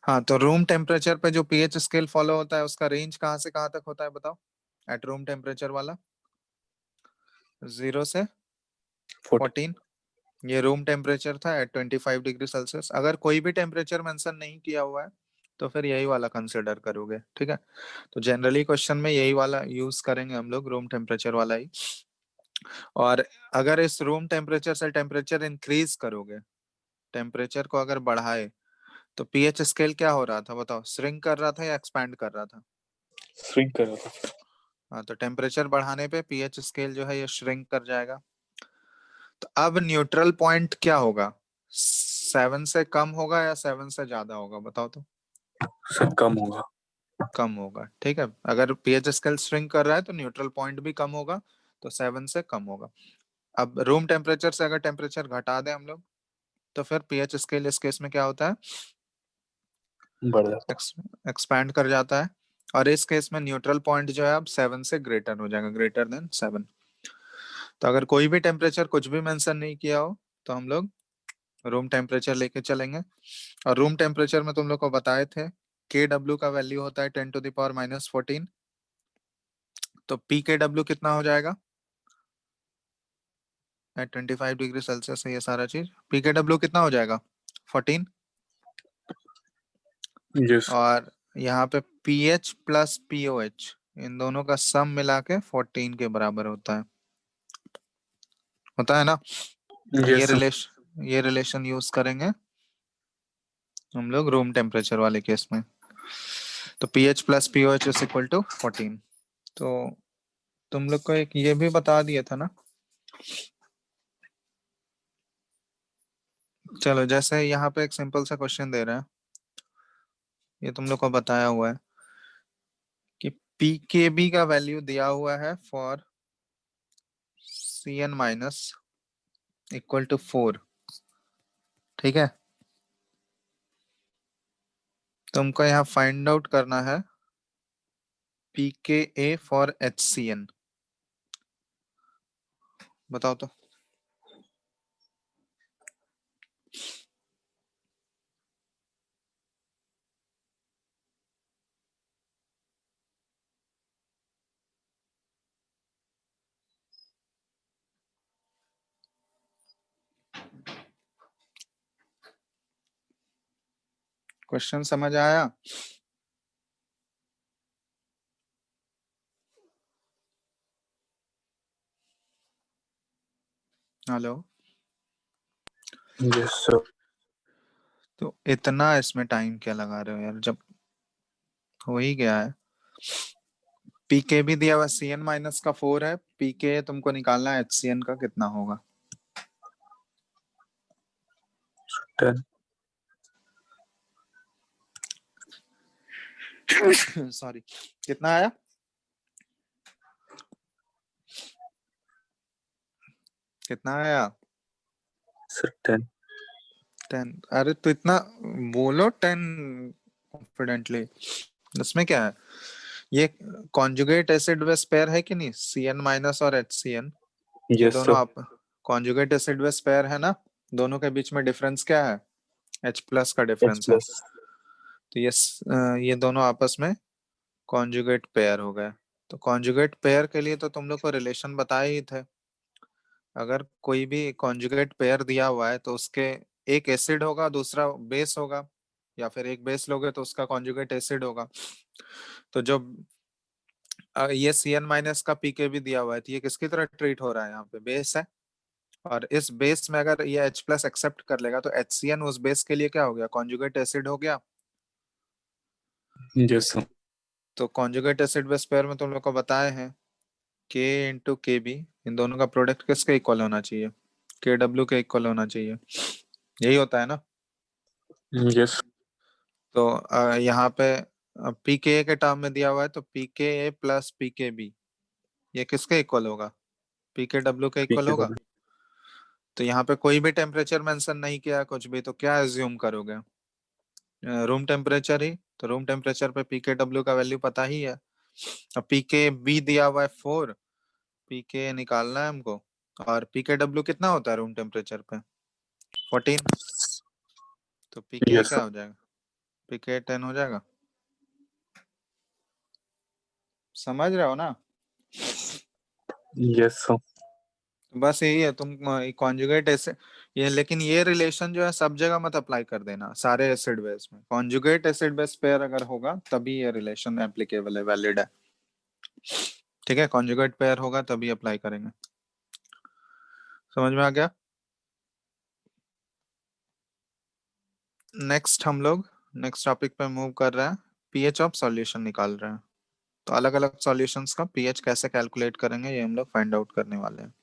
हाँ, तो room temperature पे जो पीएच स्केल फॉलो होता है उसका रेंज कहाँ से कहाँ तक होता है बताओ, एट रूम टेम्परेचर वाला? 0 से 14। ये रूम टेम्परेचर था एट 25 डिग्री सेल्सियस। अगर कोई भी टेम्परेचर मेंशन नहीं किया हुआ है तो फिर यही वाला कंसिडर करोगे, ठीक है। तो जनरली क्वेश्चन में यही वाला यूज करेंगे हम लोग, रूम टेम्परेचर वाला ही। और अगर इस रूम टेम्परेचर से टेम्परेचर इंक्रीज करोगे, टेम्परेचर को अगर बढ़ाए, तो पीएच स्केल क्या हो रहा था बताओ, श्रिंक कर रहा था या एक्सपैंड कर रहा था? श्रिंक कर रहा था। हाँ, तो टेम्परेचर बढ़ाने पे पीएच स्केल जो है ये श्रिंक कर जाएगा। तो अब न्यूट्रल पॉइंट क्या होगा, 7 से कम होगा या 7 से ज्यादा होगा बताओ तो? सर कम होगा। कम होगा, ठीक है। अगर पीएच स्केल श्रिंक कर रहा है तो न्यूट्रल पॉइंट भी कम होगा, तो 7 से कम होगा। अब रूम टेम्परेचर से अगर टेम्परेचर घटा दें हम लोग, तो फिर पीएच स्केल इस केस में क्या होता है, बढ़ जाता एक्सपैंड कर जाता है। और इस केस में न्यूट्रल पॉइंट जो है अब 7 से ग्रेटर हो जाएगा, ग्रेटर देन 7। तो अगर कोई भी टेम्परेचर कुछ भी मेंशन नहीं किया हो तो हम लोग रूम टेम्परेचर लेके चलेंगे। और रूम टेम्परेचर में तुम लोग को बताए थे के डब्ल्यू का वैल्यू होता है 10⁻⁻14। तो पी के डब्ल्यू कितना हो जाएगा एट 25 डिग्री सेल्सियस है ये सारा चीज, पी के डब्ल्यू कितना हो जाएगा 14। है। यस। और यहाँ पे P H plus P O H, इन दोनों का सम मिला के 14 के बराबर होता है ना। ये यस सर। रिलेशन ये रिलेशन यूज करेंगे हम लोग रूम टेम्परेचर वाले केस में। तो p H plus P O H is equal to 14। तो तुम लोग को एक ये भी बता दिया था ना। चलो, जैसे यहाँ पे एक सिंपल सा क्वेश्चन दे रहा है, ये तुम लोग को बताया हुआ है कि पी के बी का वैल्यू दिया हुआ है for C N minus equal to 4, ठीक है। तुमको यहाँ फाइंड आउट करना है p K a for H C N, बताओ तो। क्वेश्चन समझ आया? हेलो। Yes sir. तो इतना इसमें टाइम क्या लगा रहे हो यार, जब हो ही गया है। पीके भी दिया हुआ सी एन माइनस का 4 है, पीके तुमको निकालना है एच सी एन का कितना होगा। 10। सॉरी, कितना आया? कितना आया? सर 10। 10? अरे तो इतना बोलो 10 कॉन्फिडेंटली। इसमें क्या है, ये कॉन्जुगेट एसिड बेस पेयर है कि नहीं, सी एन माइनस और एच सी एन। ये यस दोनों सर। आप कॉन्जुगेट एसिड बेस पेयर है ना। दोनों के बीच में डिफरेंस क्या है, H प्लस का एच डिफरेंस है। प्लस। तो ये दोनों आपस में कॉन्जुगेट पेयर हो गए। तो कॉन्जुगेट पेयर के लिए तो तुम लोग को रिलेशन बताए ही थे। अगर कोई भी कॉन्जुगेट पेयर दिया हुआ है तो उसके एक एसिड होगा, दूसरा बेस होगा, या फिर एक बेस लोगे तो उसका कॉन्जुगेट एसिड होगा। तो जो ये सी एन माइनस का पीके भी दिया हुआ है, तो ये किसकी तरह ट्रीट हो रहा है, यहाँ पे बेस है। और इस बेस में अगर ये H प्लस एक्सेप्ट कर लेगा तो एच सी एन उस बेस के लिए क्या हो गया, कॉन्जुगेट एसिड हो गया। Yes sir. तो कॉन्जुगेट एसिड बेस पेयर में तुम लोग को बताए हैं के इंटू के बी, इन दोनों का प्रोडक्ट किसके इक्वल होना चाहिए, के डब्ल्यू के इक्वल होना चाहिए। यही होता है ना। यस। तो यहाँ पे पी के ए के टर्म में दिया हुआ है, तो पी के ए प्लस पी के बी ये किसके इक्वल होगा, पी के डब्ल्यू के पी इक्वल के होगा। डब्ल्यू। तो यहाँ पे कोई भी टेम्परेचर मेंशन नहीं किया कुछ भी, तो क्या एज्यूम करोगे, रूम टेम्परेचर ही। तो रूम टेम्परेचर पे पी के डब्ल्यू का वैल्यू पता ही है। अब पी के बी दिया हुआ है 4, पी के निकालना है हमको। और पी के डब्ल्यू कितना होता है रूम टेम्परेचर पे, 14। तो पी के यस क्या सर। हो जाएगा pK 10 हो जाएगा, समझ रहे हो ना? Yes, sir. बस यही है, तुम कॉन्जुगेट एसिड, ये लेकिन ये रिलेशन जो है सब जगह मत अप्लाई कर देना सारे एसिड बेस में। कॉन्जुगेट एसिड बेस पेयर अगर होगा तभी ये रिलेशन एप्लीकेबल है, वैलिड है। ठीक है, कॉन्जुगेट पेयर होगा तभी अप्लाई करेंगे। समझ में आ गया? नेक्स्ट हम लोग नेक्स्ट टॉपिक पे मूव कर रहे हैं, पीएच ऑफ सॉल्यूशन निकाल रहे हैं। तो अलग अलग सॉल्यूशंस का पीएच कैसे कैलकुलेट करेंगे ये हम लोग फाइंड आउट करने वाले हैं।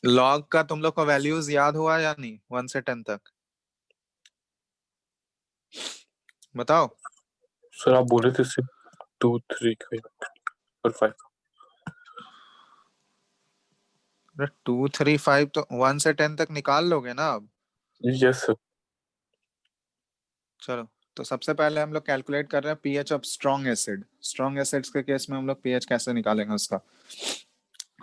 लॉग का तुम लोग को वैल्यूज याद हुआ या नहीं, 1 से 10 तक बताओ। सर आप बोले थे सिर्फ 2, 3 और 5। 2, 3, 5 तो 1 से 10 तक निकाल लोगे ना अब? Yes sir. चलो, तो सबसे पहले हम लोग कैलकुलेट कर रहे हैं pH of strong acid. Strong acids के केस में हम लोग पीएच कैसे निकालेंगे उसका।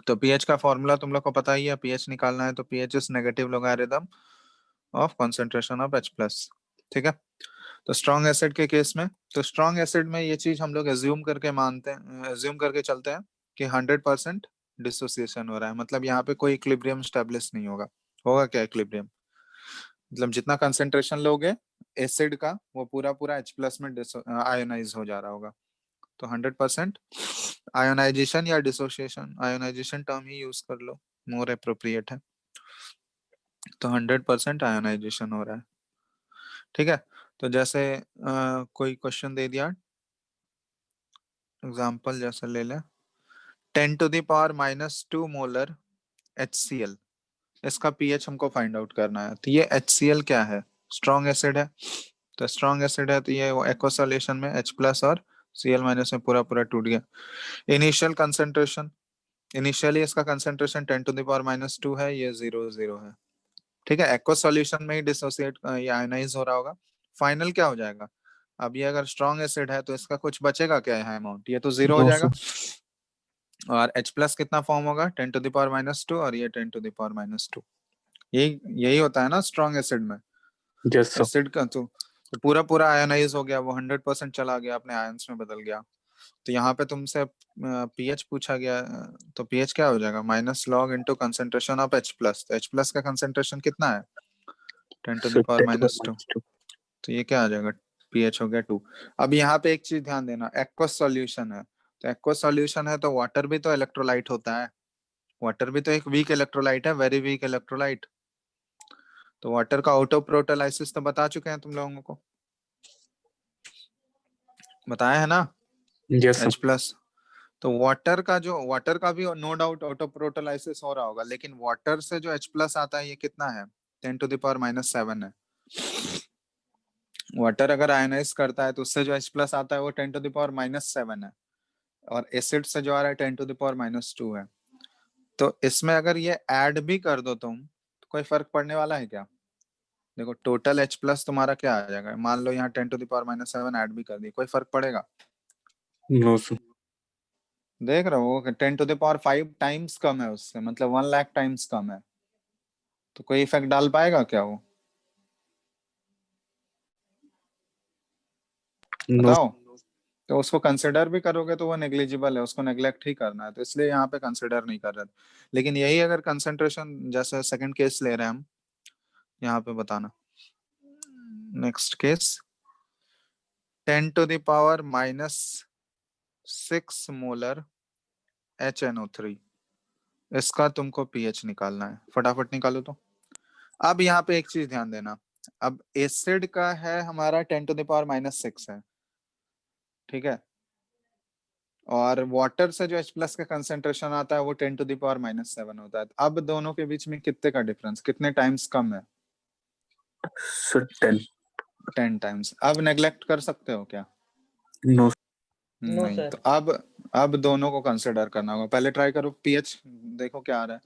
तो पीएच का फॉर्मूला तुम लोग को पता ही है, पीएच निकालना है तो pH is negative logarithm of concentration of H plus. ठीक है, तो स्ट्रॉन्ग एसिड के केस में, तो स्ट्रॉन्ग एसिड में ये चीज हम लोग एज्यूम करके मानते हैं, एज्यूम करके चलते हैं कि 100% डिसोसिएशन हो रहा है। मतलब यहाँ पे कोई इक्विलिब्रियम स्टेब्लिश नहीं होगा। होगा क्या इक्विलिब्रियम? मतलब जितना कंसेंट्रेशन लोगे एसिड का वो पूरा पूरा H प्लस में आयोनाइज हो जा रहा होगा। तो 100% आयोनाइजेशन या डिसोसिएशन, आयोनाइजेशन टर्म ही यूज कर लो, मोर अप्रोप्रिएट है। तो 100% आयोनाइजेशन हो रहा है। ठीक है, तो जैसे कोई क्वेश्चन दे दिया, एग्जाम्पल जैसे ले लें, 10⁻⁻2 मोलर HCl, इसका पीएच हमको फाइंड आउट करना है। तो ये HCl क्या है? स्ट्रॉन्ग एसिड है। तो स्ट्रॉन्ग एसिड है तो ये वो एक्वा सॉल्यूशन में H प्लस और Cl माइनस में पूरा पूरा टूट गया। इनिशियल कंसेंट्रेशन, इनिशियली इसका कंसेंट्रेशन 10⁻⁻2 है, ये 0 0 है। ठीक है, एक्वा सॉल्यूशन में ही डिसोसिएट ये आयनाइज हो रहा होगा। फाइनल क्या हो जाएगा? अब ये अगर स्ट्रॉन्ग एसिड है तो इसका कुछ बचेगा क्या है अमाउंट? ये तो 0 हो नो जाएगा। सर। और H प्लस कितना फॉर्म होगा? 10⁻⁻2 और ये 10⁻⁻2। यही यही होता है ना स्ट्रॉन्ग एसिड में। Yes sir. एसिड का तो पूरा पूरा आयनाइज हो गया, वो 100% चला गया, अपने आयंस में बदल गया। तो यहाँ पे तुमसे पीएच पूछा गया, तो पीएच क्या हो जाएगा? Minus log into concentration of H plus. तो H प्लस का कंसंट्रेशन कितना है? Ten to the sir power 10 minus two. -2। तो ये क्या आ जाएगा? पीएच हो गया 2। अब यहाँ पे एक चीज ध्यान देना, एक्वस सॉल्यूशन है, तो एक्वस सॉल्यूशन है तो वाटर भी तो इलेक्ट्रोलाइट होता है। वाटर भी तो एक वीक इलेक्ट्रोलाइट है, वेरी वीक इलेक्ट्रोलाइट। तो वाटर का ऑटो प्रोटोलाइसिस तो बता चुके हैं तुम लोगों को, बताया है ना? Yes sir. H plus. तो वाटर का भी नो डाउट ऑटो प्रोटोलाइसिस हो रहा होगा, लेकिन वाटर से जो H प्लस आता है ये कितना है? 10⁻⁻7 है। वाटर अगर आयनाइज करता है तो उससे जो H प्लस आता है वो 10⁻⁻7 है। और एसिड से जो आ रहा है 10⁻⁻2 है। तो इसमें अगर ये ऐड भी कर दो तुम तो कोई फर्क पड़ने वाला है क्या? देखो टोटल H प्लस तुम्हारा क्या आ जाएगा, मान लो यहाँ 10⁻⁻7 ऐड भी कर दी, कोई फर्क पड़ेगा? No sir. देख रहे हो 10⁻5 टाइम्स कम है उससे, मतलब 1 लाख टाइम्स कम है। तो कोई इफेक्ट डाल पाएगा क्या वो? नो। बताओ। तो उसको कंसिडर भी करोगे तो वो नेग्लिजिबल है, उसको नेग्लेक्ट ही करना है, तो इसलिए यहाँ पे कंसिडर नहीं कर रहे थे। लेकिन यही अगर कंसेंट्रेशन जैसे सेकंड केस ले रहे हैं हम, यहाँ पे बताना नेक्स्ट केस, 10⁻⁻6 मोलर HNO3, इसका तुमको पीएच निकालना है, फटाफट निकालो तो। अब यहाँ पे एक चीज ध्यान देना, अब एसिड का है हमारा 10⁻⁻6 है, ठीक है, और वाटर से जो H प्लस का कंसेंट्रेशन आता है वो 10⁻⁻7 होता है। अब दोनों के बीच में कितने का डिफरेंस, कितने टाइम्स कम है? सर 10। 10 टाइम्स। अब नेग्लेक्ट कर सकते हो क्या? नो। नो नहीं। सर। तो अब दोनों को कंसिडर करना होगा। पहले ट्राई करो पीएच, देखो क्या आ रहा है।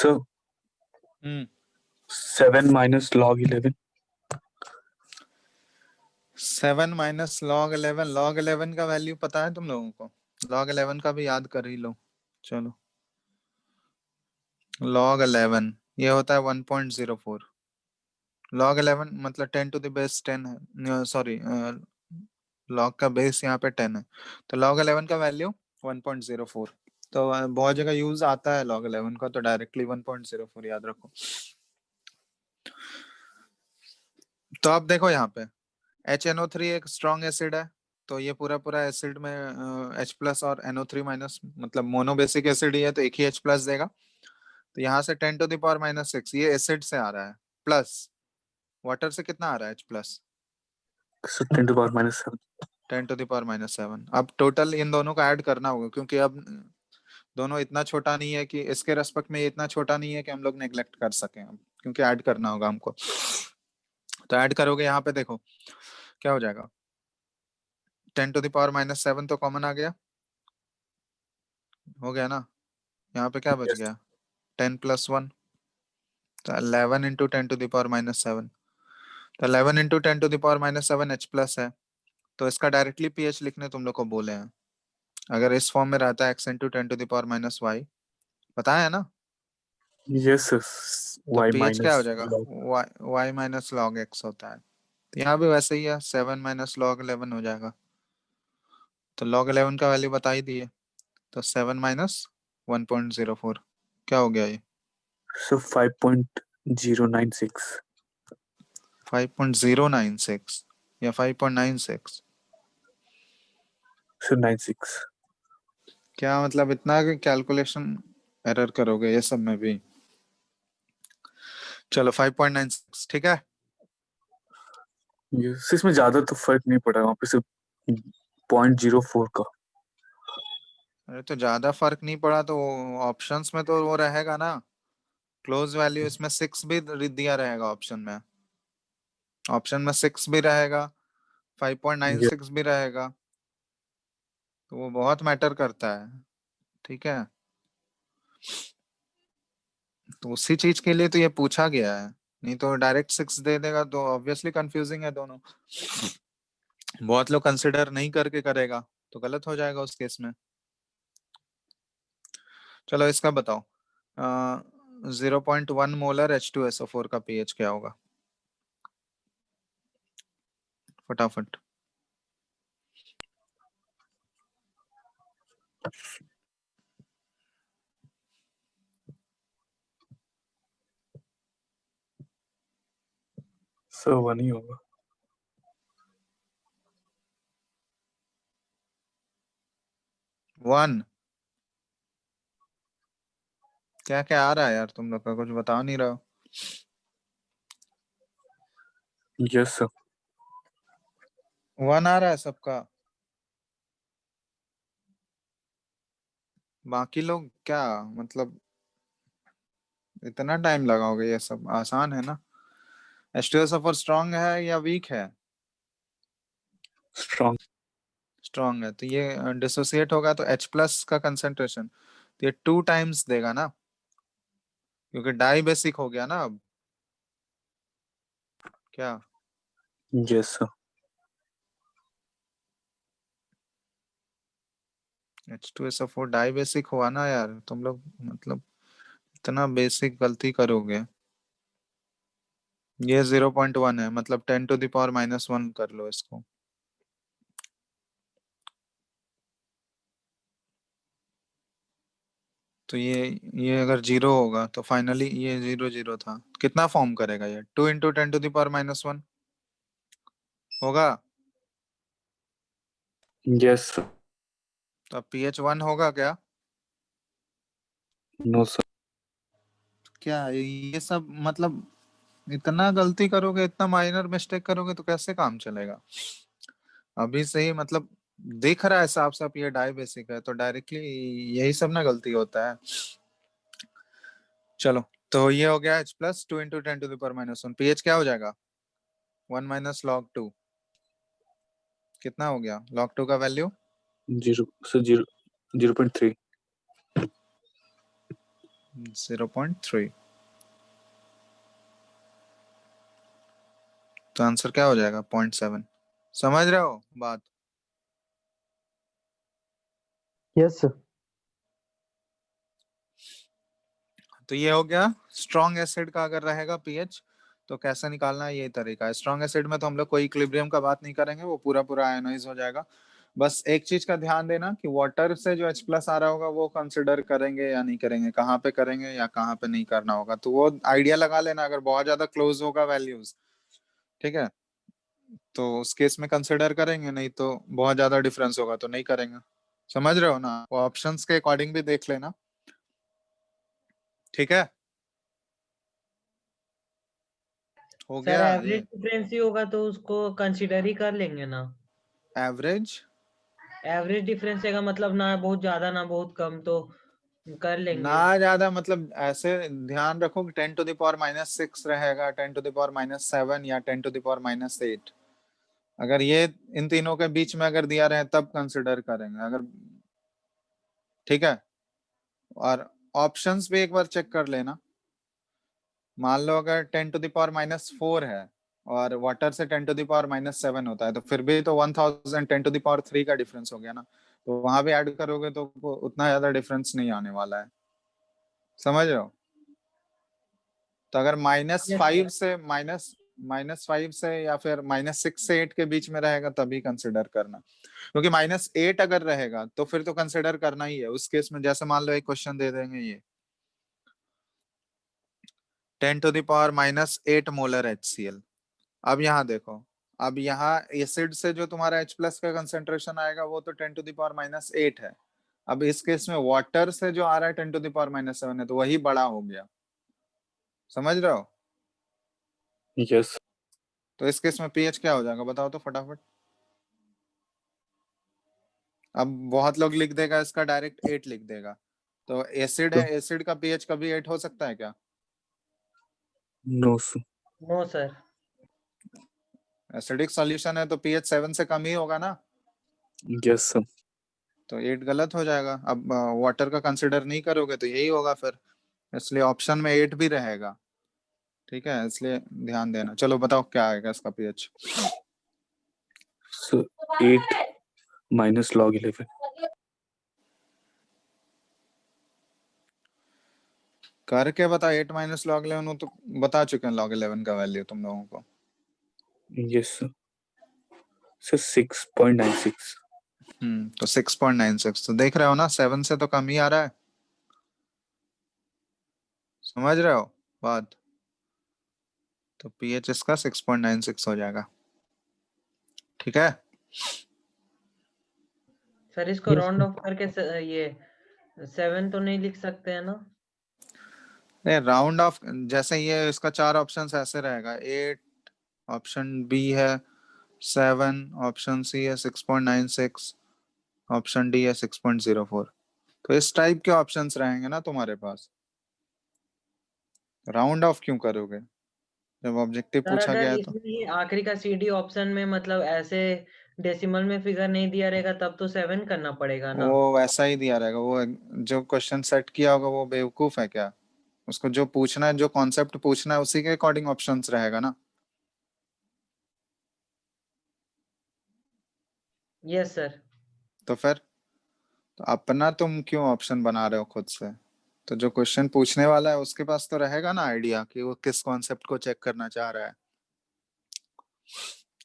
So 7 minus log 11. 7 minus log 11, log 11 का वैल्यू पता है तुम लोगों को? log 11 का भी याद कर ही लो। चलो, log 11 ये होता है 1.04। log 11 मतलब 10 to the base 10 है, सॉरी log का बेस यहाँ पे 10 है, तो log 11 का वैल्यू 1.04। तो बहुत जगह यूज आता है log 11 का, तो डायरेक्टली 1.04 याद रखो। तो अब देखो यहाँ पे HNO3 एक स्ट्रॉन्ग एसिड है, तो ये पूरा पूरा एसिड में H प्लस और NO3 माइनस, मतलब मोनोबेसिक एसिड ही है, तो एक ही H प्लस देगा। तो यहाँ से 10 टू द पावर माइनस 6 ये एसिड से आ रहा है, प्लस वाटर से कितना आ रहा है H plus? So 10 to the power minus 7. 10 to the power minus 7। अब टोटल इन दोनों को ऐड करना होगा, क्योंकि अब दोनों इतना छोटा नहीं है कि इसके रेस्पेक्ट में ये इतना छोटा नहीं है कि हम लोग नेग्लेक्ट कर सकें, अब क्योंकि ऐड करना होगा हमको। तो ऐड करोगे यहाँ पे, देखो क्या हो जाएगा। 10 टू द पावर माइनस 7 तो कॉमन आ गया, हो गया ना। यहाँ पे क्या बच Yes. गया? 10 प्लस 1, तो 11 into 10 to the power minus 7। तो 11 into 10 to the power minus 7 H plus है, तो इसका डायरेक्टली पीएच लिखने तुम लोग को बोले हैं। अगर इस फॉर्म में रहता है x into 10 to the power minus y, पता है ना? Yes, yes. तो Y पीएच क्या minus हो जाएगा? log. y minus log x होता है। तो यहाँ भी वैसे ही है, 7 माइनस लॉग 11 हो जाएगा। तो log 11 का वैल्यू बता ही दिए, तो 7 माइनस 1.04 क्या हो गया ये? So 5.096. 5.096 या 5.96? So 96. क्या मतलब इतना कैलकुलेशन एरर करोगे ये सब में भी? चलो 5.96 ठीक है। Yes. इसमें ज्यादा तो फर्क नहीं पड़ा, वहाँ पे सिर्फ 0.04 का। अरे तो ज्यादा फर्क नहीं पड़ा तो ऑप्शंस में तो वो रहेगा ना, क्लोज वैल्यू इसमें 6 भी दिया रहेगा ऑप्शन में। ऑप्शन में 6 भी रहेगा, Yes. 5.96 भी रहेगा, तो वो बहुत मैटर करता है। ठीक है, तो उसी चीज के लिए तो ये पूछा गया है, नहीं तो डायरेक्ट 6 दे देगा तो ऑब्वियसली कंफ्यूजिंग है दोनों। बहुत लोग कंसिडर नहीं करके करेगा तो गलत हो जाएगा उस केस में। चलो इसका बताओ, 0.1 मोलर H2SO4 का पीएच क्या होगा? फटाफट। So 1 ही होगा। 1 क्या क्या आ रहा है यार, तुम लोग का कुछ बता नहीं रहा हो। Yes, sir. 1 आ रहा है सबका, बाकी लोग क्या, मतलब इतना टाइम लगाओगे? ये सब आसान है ना। H2SO4 स्ट्रांग है या वीक है? Strong. स्ट्रांग है, तो ये डिसोसिएट होगा तो H प्लस का कंसेंट्रेशन तो ये 2 टाइम्स देगा ना, क्योंकि डाई बेसिक हो गया ना अब। क्या? Yes, sir. H2SO4 die basic हुआ ना यार, तुम लोग मतलब इतना बेसिक गलती करोगे। ये 0.1 है, मतलब 10 टू द पावर माइनस 1 कर लो इसको। तो ये अगर जीरो होगा तो फाइनली ये 0 0 था, कितना फॉर्म करेगा ये? 2 into 10 to the power minus 1 होगा। Yes, sir. तो अब pH 1 होगा क्या? No, sir. क्या ये सब मतलब इतना गलती करोगे, इतना माइनर मिस्टेक करोगे तो कैसे काम चलेगा? अभी से ही मतलब दिख रहा है साफ साफ ये डाई बेसिक है, तो डायरेक्टली यही सब ना गलती होता है। चलो, तो ये हो गया H plus 2 into 10 to the power minus 1। PH क्या हो जाएगा? 1 माइनस लॉग 2, कितना हो गया लॉग 2 का वैल्यू? 0. So 0.3. 0.3। तो आंसर क्या हो जाएगा? 0.7। समझ रहे हो बात? Yes sir. तो ये हो गया स्ट्रॉन्ग एसिड का अगर रहेगा पीएच तो कैसे निकालना है, ये तरीका है। स्ट्रॉन्ग एसिड में तो हम लोग कोई इक्विलिब्रियम का बात नहीं करेंगे, वो पूरा पूरा आयोनाइज हो जाएगा। बस एक चीज का ध्यान देना कि वाटर से जो H+ आ रहा होगा वो कंसिडर करेंगे या नहीं करेंगे, कहाँ पे करेंगे या कहाँ पे नहीं करना होगा, तो वो आइडिया लगा लेना। अगर बहुत ज्यादा क्लोज होगा वैल्यूज, ठीक है, तो उस केस में कंसिडर करेंगे, नहीं तो बहुत ज्यादा डिफरेंस होगा तो नहीं करेंगे। समझ रहे हो ना? वो ऑप्शंस के अकॉर्डिंग भी देख लेना, ठीक है? हो सर गया एवरेज ये डिफरेंस ही होगा तो उसको कंसीडर ही कर लेंगे ना। एवरेज। एवरेज डिफरेंस का मतलब ना बहुत ज्यादा ना बहुत कम, तो कर लेंगे। ना ज्यादा मतलब ऐसे ध्यान रखो कि 10⁻⁻6 रहेगा, 10⁻⁻7 या 10⁻⁻8। अगर ये इन तीनों के बीच में अगर दिया रहे तब कंसिडर करेंगे, अगर, ठीक है। और ऑप्शंस भी एक बार चेक कर लेना। मान लो अगर 10⁻⁻4 है और वाटर से 10⁻⁻7 होता है, तो फिर भी तो 1000 10⁻3 का डिफरेंस हो गया ना। तो वहां भी ऐड करोगे तो उतना ज्यादा डिफरेंस नहीं आने वाला है। समझ रहे हो? तो अगर Yes, -5 sir. से -5 से या फिर -6 से 8 के बीच में रहेगा तभी कंसिडर करना। क्योंकि -8 अगर रहेगा तो फिर तो कंसिडर करना ही है उस केस में। जैसे मान लो एक क्वेश्चन दे देंगे ये 10⁻⁻8 मोलर HCl। अब यहाँ देखो, अब यहाँ एसिड से जो तुम्हारा H+ का कंसेंट्रेशन आएगा वो तो 10⁻⁻8 है। अब इस केस में वाटर से जो आ रहा है 10⁻⁻7 है, तो वही बड़ा हो गया। समझ रहे हो? यस। तो इस केस में पीएच क्या हो जाएगा बताओ तो फटाफट। अब बहुत लोग लिख देगा इसका डायरेक्ट 8 लिख देगा। तो एसिड है, एसिड का पीएच कभी 8 हो सकता है क्या? No sir. No sir. Acidic solution है तो पीएच 7 से कम ही होगा ना। Yes sir. तो 8 गलत हो जाएगा। अब वाटर का कंसिडर नहीं करोगे तो यही होगा फिर, इसलिए ऑप्शन में 8 भी रहेगा। ठीक है, इसलिए ध्यान देना। चलो बताओ क्या आएगा इसका पीएच। Sir 8 minus log 11। करके बता। 8 - log 11 वो तो बता चुके हैं log 11 का वैल्यू तुम लोगों को। Yes sir. सर 6.96। तो 6.96 तो देख रहे हो ना, 7 से तो कम ही आ रहा है। समझ रहे हो बात? तो पीएच इसका 6.96 हो जाएगा। ठीक है। सर इसको Yes, राउंड sir. ऑफ करके ये 7 तो नहीं लिख सकते हैं ना। नहीं, राउंड ऑफ जैसे ये इसका 4 ऑप्शन ऐसे रहेगा। 8 ऑप्शन बी है, 7 ऑप्शन सी है, 6.96 ऑप्शन डी है, 6.04। तो इस टाइप के ऑप्शंस रहेंगे ना तुम्हारे पास। राउंड ऑफ क्यों करोगे जब ऑब्जेक्टिव सर पूछा अगर गया है तो? इसमें ये आखिरी का CD ऑप्शन में मतलब ऐसे डेसिमल में फिगर नहीं दिया रहेगा तब तो 7 करना पड़ेगा ना। वो वैसा ही दिया रहेगा। वो जो क्वेश्चन सेट किया होगा वो बेवकूफ है क्या? उसको जो पूछना है, जो कॉन्सेप्ट पूछना है उसी के अकॉर्डिंग ऑप्शंस रहेगा ना। Yes sir. तो फिर तो अपना तुम क्यों ऑप्शन बना रहे हो खुद से? तो जो क्वेश्चन पूछने वाला है उसके पास तो रहेगा ना आइडिया कि वो किस कॉन्सेप्ट को चेक करना चाह रहा है।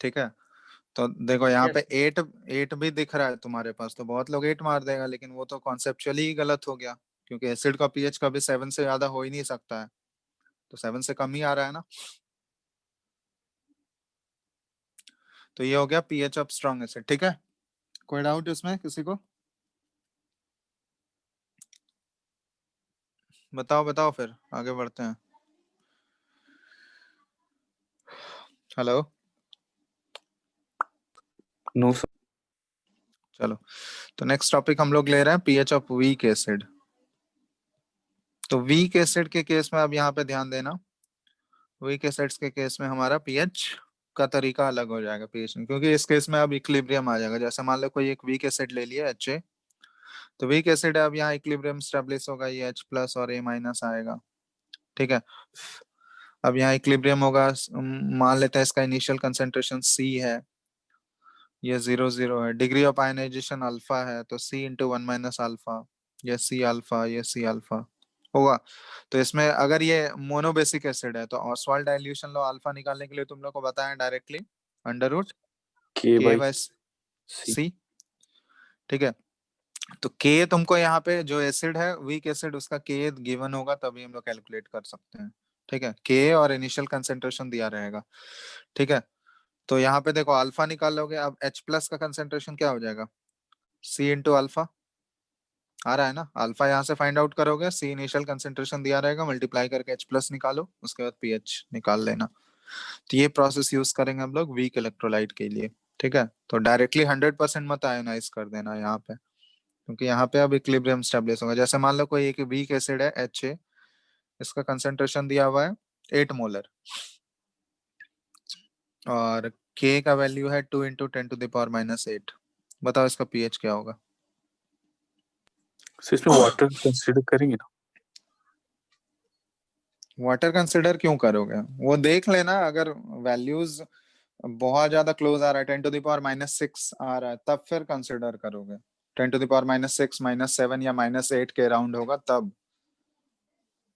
ठीक है। तो देखो यहाँ पे यस। 8 भी दिख रहा है तुम्हारे पास, तो बहुत लोग 8 मार देगा, लेकिन वो तो कॉन्सेप्चुअली ही गलत हो गया। क्योंकि एसिड का पीएच कभी 7 से ज्यादा हो ही नहीं सकता है, तो 7 से कम ही आ रहा है ना। तो ये हो गया पीएच ऑफ स्ट्रॉन्ग एसिड। ठीक है, कोई डाउट इसमें किसी को? बताओ बताओ, फिर आगे बढ़ते हैं। हेलो। No sir. चलो, तो नेक्स्ट टॉपिक हम लोग ले रहे हैं पीएच ऑफ वीक एसिड। तो वीक एसिड के केस में अब यहाँ पे ध्यान देना। वीक एसिड्स के केस में हमारा पीएच का तरीका अलग हो जाएगा पीएच में, क्योंकि इस केस में अब इक्विलिब्रियम आ जाएगा। जैसे मान लो कोई एक वीक एसिड ले लिया HA, तो वीक एसिड है, अब यहाँ इक्विलिब्रियम स्टेब्लिश होगा, ये H+ और A- आएगा, ठीक है। अब यहाँ इक्विलिब्रियम होगा, मान लेते हैं इसका इनिशियल कंसेंट्रेशन C है, ये 0 0 है, डिग्री ऑफ आयनाइजेशन अल्फा है, तो C इंटू 1 - अल्फा, ये C अल्फा, ये C अल्फा होगा। तो इसमें अगर ये मोनोबेसिक एसिड है तो ऑसवाल्ड डाइल्यूशन लो, अल्फा निकालने के लिए तुम लोग को बताया डायरेक्टली √K K/C. C, ठीक है। तो K तुमको यहाँ पे जो एसिड है वीक एसिड, उसका K गिवन होगा, तभी हम लोग कैलकुलेट कर सकते हैं, ठीक है। K और इनिशियल कंसेंट्रेशन दिया रहेगा, ठीक है। तो यहाँ पे देखो अल्फा निकाल लोगे, अब H+ का कंसेंट्रेशन क्या हो जाएगा, C इंटू अल्फा, आ रहा है ना। अल्फा यहाँ से फाइंड आउट करोगे, C इनिशियल कंसेंट्रेशन दिया रहेगा, मल्टीप्लाई करके H+ निकालो, उसके बाद pH निकाल लेना। तो ये प्रोसेस यूज करेंगे हम लोग वीक इलेक्ट्रोलाइट के लिए, ठीक है। तो डायरेक्टली 100% मत आयोनाइज कर देना यहाँ पे, क्योंकि यहाँ पे अब इक्विलिब्रियम स्टेब्लिश होगा। जैसे मान लो कोई एक वीक एसिड है HA, इसका कंसेंट्रेशन दिया हुआ है 8 मोलर, और K का वैल्यू है 2 × 10⁻⁻8। बताओ इसका pH क्या होगा। So इसमें वाटर कंसीडर करेंगे ना? वाटर कंसिडर क्यों करोगे, वो देख लेना, अगर वैल्यूज बहुत ज्यादा क्लोज आ रहा है, 10⁻⁻6 आ रहा है, तब फिर कंसिडर करोगे। 10⁻⁻6 -7 या -8 के राउंड होगा तब,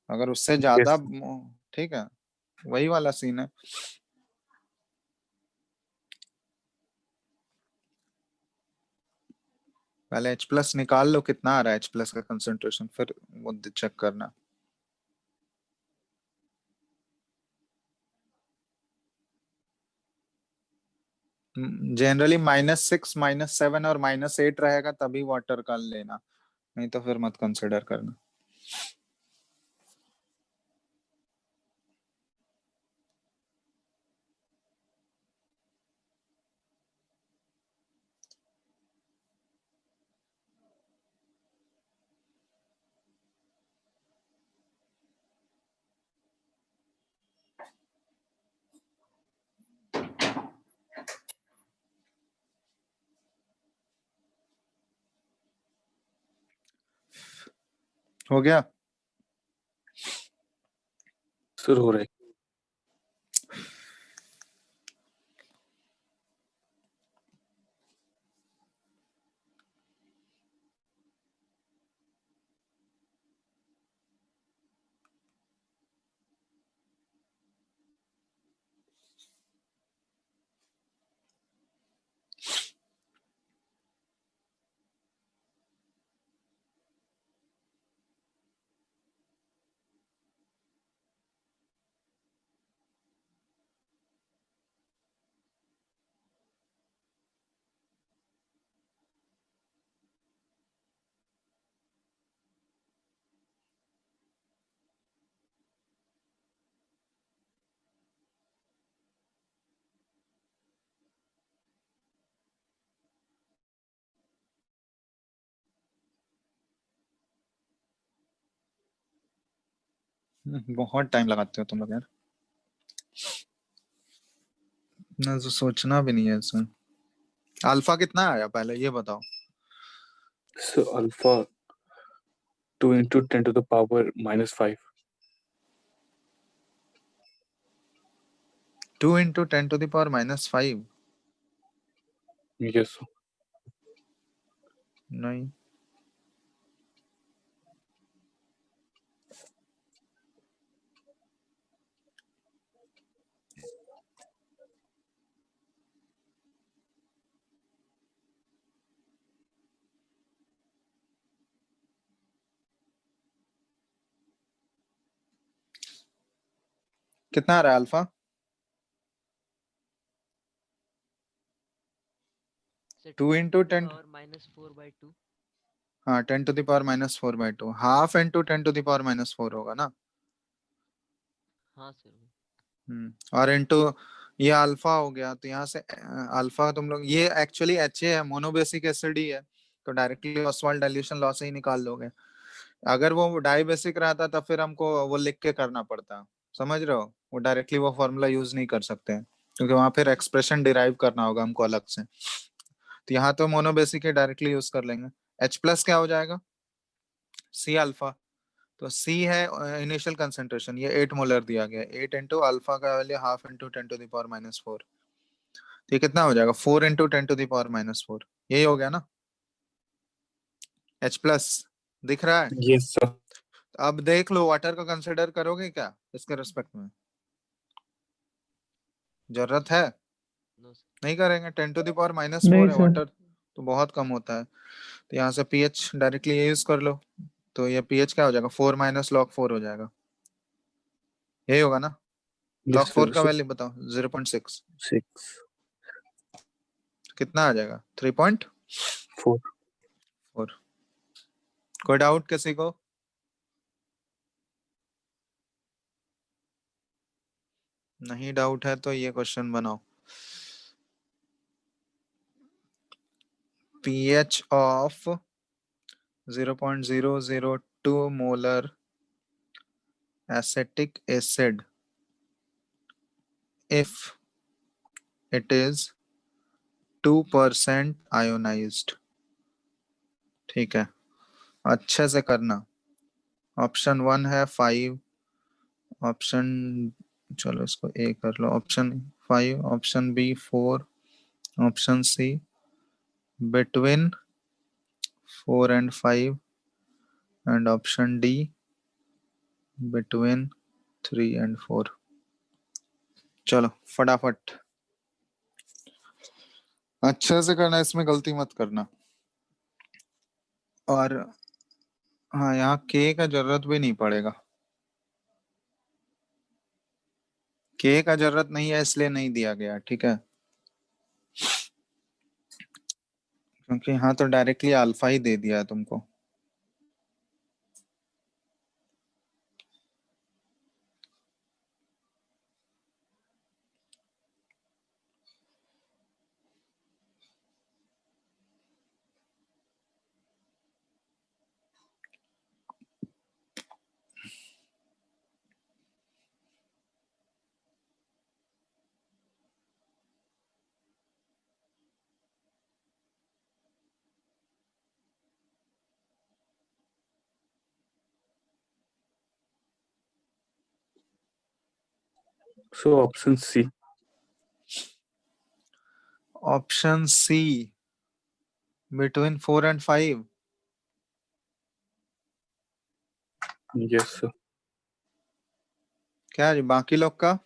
अगर उससे ज्यादा, Yes. ठीक है, वही वाला सीन है। पहले H+ निकाल लो कितना आ रहा है H+ का कंसेंट्रेशन, फिर वो चेक करना। जनरली -6 -7 और -8 रहेगा तभी वाटर का लेना, नहीं तो फिर मत कंसिडर करना। हो गया। शुरू हो रहा है। बहुत टाइम लगाते हो तुम लोग यार, ना तो सोचना भी नहीं है इसमें। अल्फा कितना आया पहले ये बताओ। So alpha 2 × 10⁻⁻5. 2 × 10⁻⁻5? Yes. नहीं, कितना आ रहा है अल्फा। Say 2 × 10, -4/2. हाँ 10⁻⁻4/2, हाफ इंटू 10⁻⁻4 होगा ना। हाँ सर। और इंटू ये अल्फा हो गया, तो यहाँ से अल्फा तुम लोग, ये एक्चुअली HA है, मोनोबेसिक एसिड ही है, तो डायरेक्टली ऑसवाल्ड डाइल्यूशन लॉ से ही निकाल लोगे। अगर वो डाइबेसिक रहता तब फिर हमको वो लिख के करना पड़ता, समझ रहे हो, वो डायरेक्टली वो फॉर्मूला यूज नहीं कर सकते हैं, क्योंकि वहां फिर एक्सप्रेशन डिराइव करना होगा हमको अलग से। तो यहाँ तो मोनोबेसिक है, डायरेक्टली यूज कर लेंगे। H प्लस क्या हो जाएगा, C अल्फा, तो C है इनिशियल कंसेंट्रेशन, ये 8 मोलर दिया गया है, 8 इंटू अल्फा का value half into 10 to the power -4, तो ये कितना हो जाएगा 4 इंटू 10 टू द पावर -4, यही हो गया ना H प्लस, दिख रहा है। Yes sir. अब देख लो वाटर का कंसिडर करोगे क्या इसके रिस्पेक्ट में, जरूरत है, नो सर। नहीं करेंगे, 10 टू द पावर -4 नहीं है, सर। वाटर तो बहुत कम होता है, तो यहाँ से pH डायरेक्टली ये यूज कर लो, तो ये pH क्या हो जाएगा 4 - log 4 हो जाएगा, यही होगा ना। log 4 का वैल्यू बताओ 0.6, 6 कितना आ जाएगा 3.4। 4 कोई डाउट किसी को, नहीं डाउट है तो ये क्वेश्चन बनाओ। pH of 0.002 molar acetic acid if it is 2% ionized, ठीक है, अच्छे से करना। ऑप्शन 1 है 5, ऑप्शन, चलो इसको ए कर लो, option 5, option B 4, option C between 4 and 5, and option D between 3 and 4। चलो फटाफट अच्छे से करना, इसमें गलती मत करना। और हाँ, यहाँ के का जरूरत भी नहीं पड़ेगा, के का जरूरत नहीं है इसलिए नहीं दिया गया, ठीक है, क्योंकि यहाँ तो डायरेक्टली अल्फा ही दे दिया है तुमको। So option C. Option C between 4 and 5, yes sir. क्या जी बाकी लोग का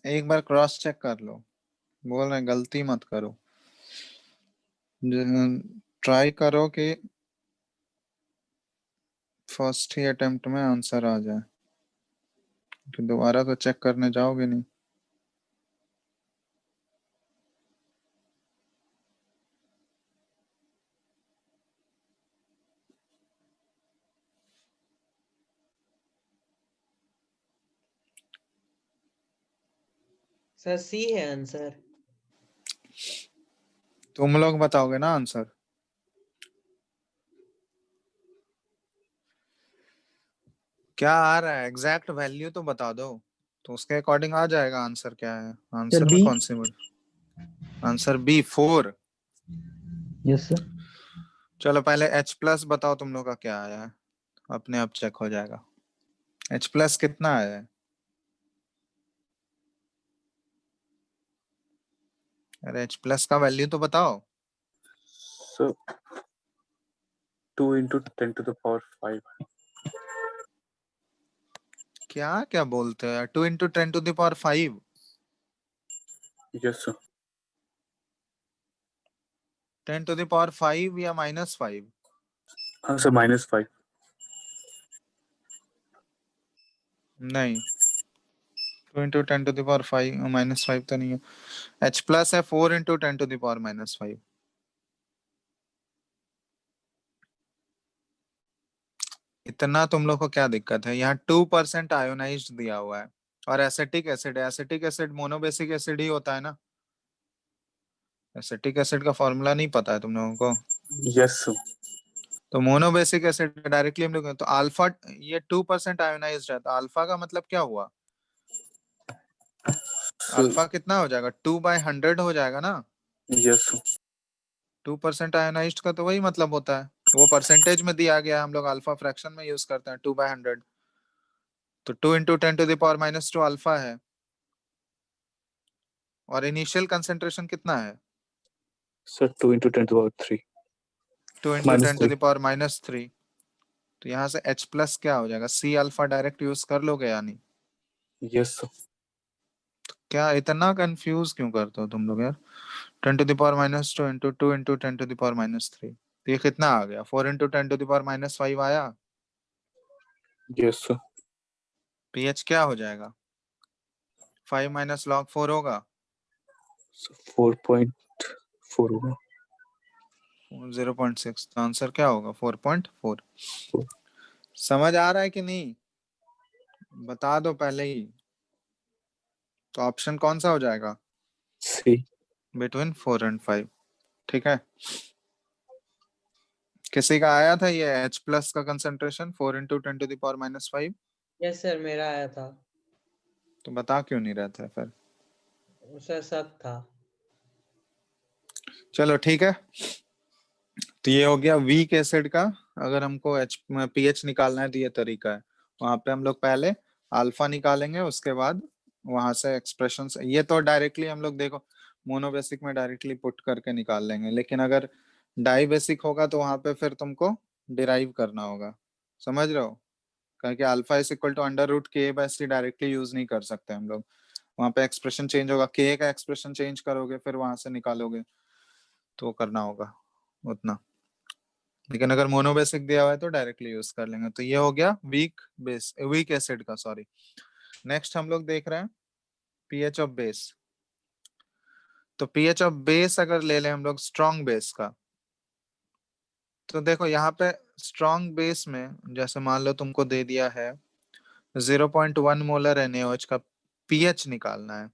एक बार क्रॉस चेक कर लो, बोल रहे हैं गलती मत करो, ट्राई करो कि फर्स्ट ही अटेम्प्ट में आंसर आ जाए, कि दोबारा तो चेक करने जाओगे नहीं। सर सी है आंसर। तुम लोग बताओगे ना आंसर, क्या आ रहा है एग्जैक्ट वैल्यू तो बता दो, तो उसके अकॉर्डिंग आ जाएगा आंसर क्या है। आंसर में बी। कौन सी आंसर बी 4। Yes sir. चलो पहले H प्लस बताओ तुम लोग का क्या आया है, अपने आप चेक हो जाएगा। H प्लस कितना आया है, अरे H प्लस का वैल्यू तो बताओ। सो 2 into 10 to the power 5। क्या क्या बोलते हैं, 2 into 10 to the power 5, yes sir. 10 to the power 5 या -5, हाँ सर -5। नहीं 2 into 10 to the power 5 -5 तो नहीं है। H प्लस है 4 into 10 to the power -5। इतना तुम लोग को क्या दिक्कत है, यहाँ 2% आयोनाइज्ड दिया हुआ है, और एसिटिक एसिड है, एसिटिक एसिड मोनोबेसिक एसिड ही होता है ना, एसिटिक एसिड का फॉर्मूला नहीं पता है तुम लोगों को, यस सर। तो मोनोबेसिक एसिड डायरेक्टली हम लोग, तो अल्फा ये 2% आयोनाइज्ड है, तो अल्फा का मतलब क्या हुआ, अल्फा कितना हो जाएगा 2/100 हो जाएगा ना, यस सर। 2% आयोनाइज्ड का तो वही मतलब होता है, वो परसेंटेज में दिया गया है, हम लोग अल्फा फ्रैक्शन में यूज करते हैं 2/100, तो 2 into 10⁻²⁻² अल्फा है। और इनिशियल कंसेंट्रेशन कितना है? सर 2 into 10⁻³ 2 into -3 10⁻³ तो यहाँ से H प्लस क्या हो जाएगा? C अल्फा डायरेक्ट यूज कर लोगे या नहीं? Yes sir. क्या इतना कंफ्यूज क्यों करते हो तुम लोग यार? 10⁻² into 2 into 10⁻³ तो ये कितना आ गया? 4 into 10⁻5 आया। Yes sir. pH क्या हो जाएगा? 5 minus log 4 होगा। 4.4 होगा। 0.6 तो आंसर क्या होगा? 4.4। समझ आ रहा है कि नहीं? बता दो पहले ही। तो ऑप्शन कौन सा हो जाएगा? सी। Between 4 and 5। ठीक है। किसी का आया था ये H प्लस का कंसेंट्रेशन 4 into 10⁻⁻5? यस सर, मेरा आया था। तो बता क्यों नहीं रहता है फिर? सर सब था। चलो ठीक है। तो ये हो गया वीक एसिड का। अगर हमको pH निकालना है तो ये तरीका है। वहां पे हम लोग पहले अल्फा निकालेंगे, उसके बाद वहां से एक्सप्रेशन ये तो डायरेक्टली हम लोग देखो मोनोबेसिक में डायरेक्टली पुट करके निकाल लेंगे, लेकिन अगर डाई बेसिक होगा तो वहां पे फिर तुमको डिराइव करना होगा। समझ रहे हो? क्योंकि alpha is equal to √K/C directly use नहीं कर सकते हम लोग। वहां पे एक्सप्रेशन चेंज होगा, K का एक्सप्रेशन चेंज करोगे फिर वहां से निकालोगे, तो करना होगा उतना। लेकिन अगर मोनोबेसिक दिया हुआ है तो डायरेक्टली यूज कर लेंगे। तो ये हो गया वीक एसिड का, सॉरी। नेक्स्ट हम लोग देख रहे हैं पीएच ऑफ बेस। तो पीएच ऑफ बेस अगर ले लें हम लोग स्ट्रॉन्ग बेस का, तो देखो यहाँ पे स्ट्रॉन्ग बेस में जैसे मान लो तुमको दे दिया है 0.1 मोलर NaOH का पीएच निकालना है,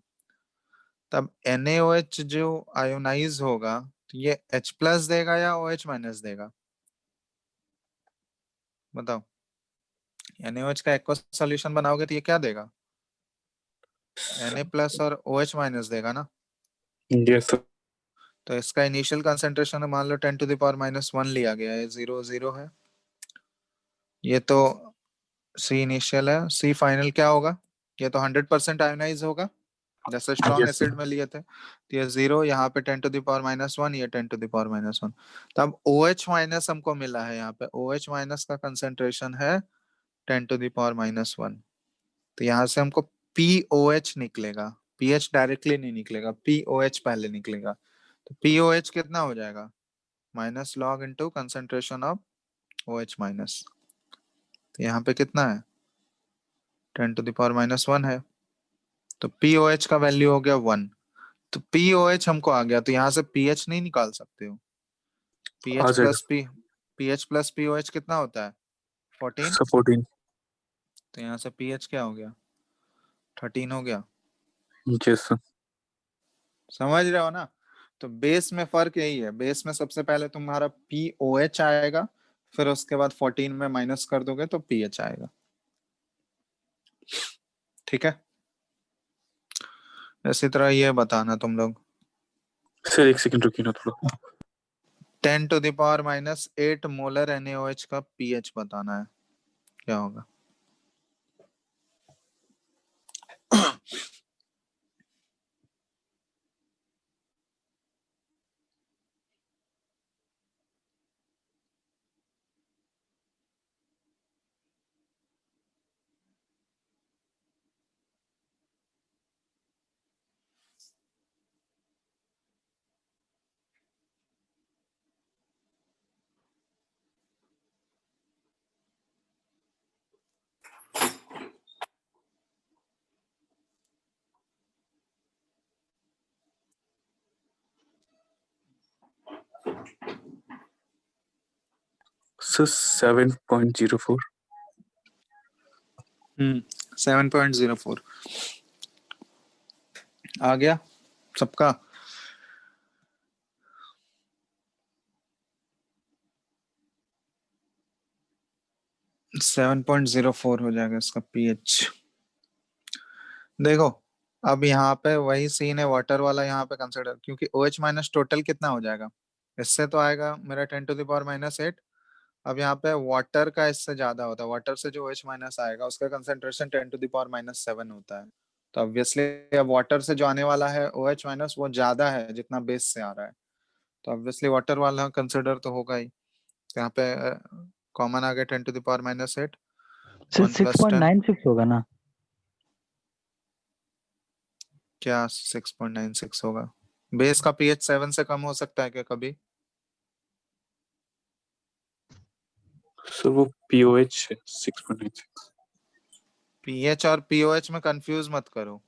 तब NaOH जो आयोनाइज होगा तो ये H प्लस देगा या OH माइनस देगा? बताओ। NaOH का एक्वस सॉल्यूशन बनाओगे तो ये क्या देगा? Na प्लस और OH माइनस देगा ना। Yes sir. तो इसका इनिशियल कंसेंट्रेशन मान लो 10⁻⁻1 लिया गया है, 0 0 है। ये तो C इनिशियल है, C फाइनल क्या होगा? ये तो 100% आयोनाइज होगा जैसे स्ट्रॉन्ग Yes, sir. एसिड में लिए थे। तो ये 0, यहाँ पे 10⁻⁻1, ये 10⁻⁻1। तब OH माइनस हमको मिला है, यहाँ पे OH माइनस का कंसेंट्रेशन है 10⁻⁻1। तो यहाँ से हमको POH निकलेगा, पीएच डायरेक्टली नहीं निकलेगा, POH पहले निकलेगा। तो POH कितना हो जाएगा? Minus log into concentration of OH minus. तो यहाँ पे कितना है? 10⁻⁻1 है। तो POH का वैल्यू हो गया 1। तो POH हमको आ गया, तो यहाँ से pH नहीं निकाल सकते हो। आ pH जाएगा प्लस pH प्लस POH कितना होता है? 14। सर 14। तो यहाँ से pH क्या हो गया? 13 हो गया। Yes sir. समझ रहे हो ना? तो बेस में फर्क यही है, बेस में सबसे पहले तुम्हारा POH आएगा, फिर उसके बाद 14 में माइनस कर दोगे तो pH आएगा। ठीक है। इसी तरह ये बताना तुम लोग। सर एक सेकंड रुकिए ना थोड़ा। 10⁻⁻8 मोलर NaOH का pH बताना है, क्या होगा? सर 7.04। 7.04 आ गया सबका? 7.04 हो जाएगा इसका pH। देखो अब यहाँ पे वही सीन है वाटर वाला, यहाँ पे कंसिडर, क्योंकि OH माइनस टोटल कितना हो जाएगा इससे तो आएगा मेरा 10⁻⁻8। अब यहाँ पे वाटर का इससे ज्यादा होता है, वाटर से जो OH माइनस आएगा उसका कंसेंट्रेशन 10⁻⁷ होता है। तो ऑब्वियसली अब वाटर से जो आने वाला है OH माइनस वो ज्यादा है जितना बेस से आ रहा है, तो ऑब्वियसली वाटर वाला कंसिडर तो होगा ही। तो यहाँ पे कॉमन आ गया 10⁻⁸ सर 1 + 10 6.96 होगा ना? क्या 6.96 होगा? बेस का pH 7 से कम हो सकता है क्या कभी? सर वो पीओएच है 6.96। pH और POH में कंफ्यूज मत करो,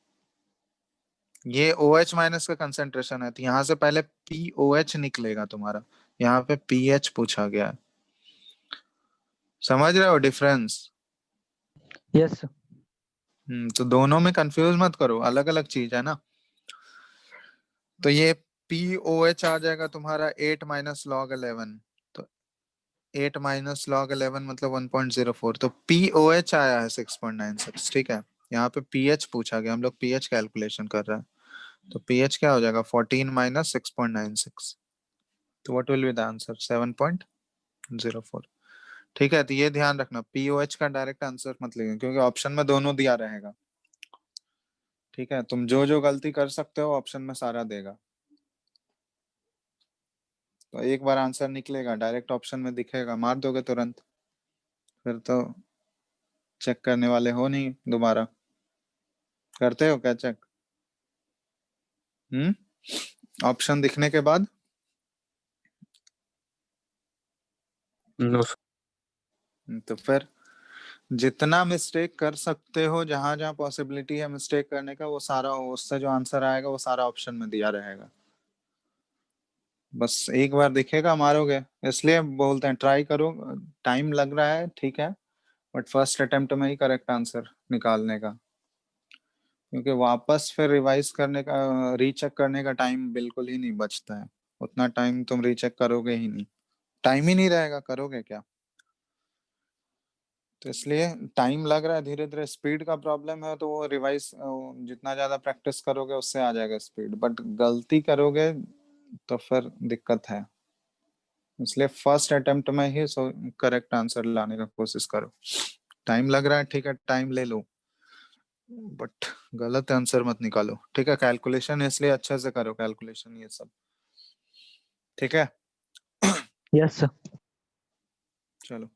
ये OH माइनस का कंसेंट्रेशन है, तो यहाँ से पहले POH निकलेगा तुम्हारा, यहाँ पे pH पूछा गया है। समझ रहे हो डिफरेंस? Yes sir. तो दोनों में कंफ्यूज मत करो, अलग अलग चीज है ना। तो ये POH आ जाएगा तुम्हारा 8 - log 11, तो 8 - log 11 मतलब 1.04, तो POH आया है 6.96, ठीक है। यहाँ पे pH पूछा गया, हम लोग pH कैलकुलेशन कर रहे हैं, तो pH क्या हो जाएगा 14 - 6.96, तो what will be the answer 7.04। ठीक है, तो ये ध्यान रखना, POH का डायरेक्ट आंसर मत लिखना क्योंकि ऑप्शन में दोनों दिया रहेगा। ठीक है, तुम जो जो गलती कर सकते हो ऑप्शन में सारा देगा, तो एक बार आंसर निकलेगा डायरेक्ट ऑप्शन में दिखेगा, मार दोगे तुरंत, फिर तो चेक करने वाले हो नहीं दोबारा। करते हो क्या चेक? ऑप्शन दिखने के बाद? No sir. तो फिर जितना मिस्टेक कर सकते हो, जहां जहां पॉसिबिलिटी है मिस्टेक करने का, वो सारा उससे जो आंसर आएगा वो सारा ऑप्शन में दिया रहेगा। बस एक बार दिखेगा मारोगे, इसलिए बोलते हैं ट्राई करो। टाइम लग रहा है ठीक है, बट फर्स्ट अटेम्प्ट में ही करेक्ट आंसर निकालने का, क्योंकि वापस फिर रिवाइज करने का, रीचेक करने का टाइम बिल्कुल ही नहीं बचता है। उतना टाइम तुम रीचेक करोगे ही नहीं, टाइम ही नहीं रहेगा, करोगे क्या? तो इसलिए टाइम लग रहा है, धीरे धीरे स्पीड का प्रॉब्लम है, तो वो रिवाइज जितना ज्यादा प्रैक्टिस करोगे उससे आ जाएगा स्पीड, बट गलती करोगे तो फिर दिक्कत है। इसलिए फर्स्ट अटेम्प्ट में ही करेक्ट आंसर लाने का कोशिश करो। टाइम लग रहा है ठीक है, टाइम ले लो, बट गलत आंसर मत निकालो। ठीक है, कैलकुलेशन इसलिए अच्छे से करो, कैलकुलेशन ये सब ठीक है। Yes sir. चलो,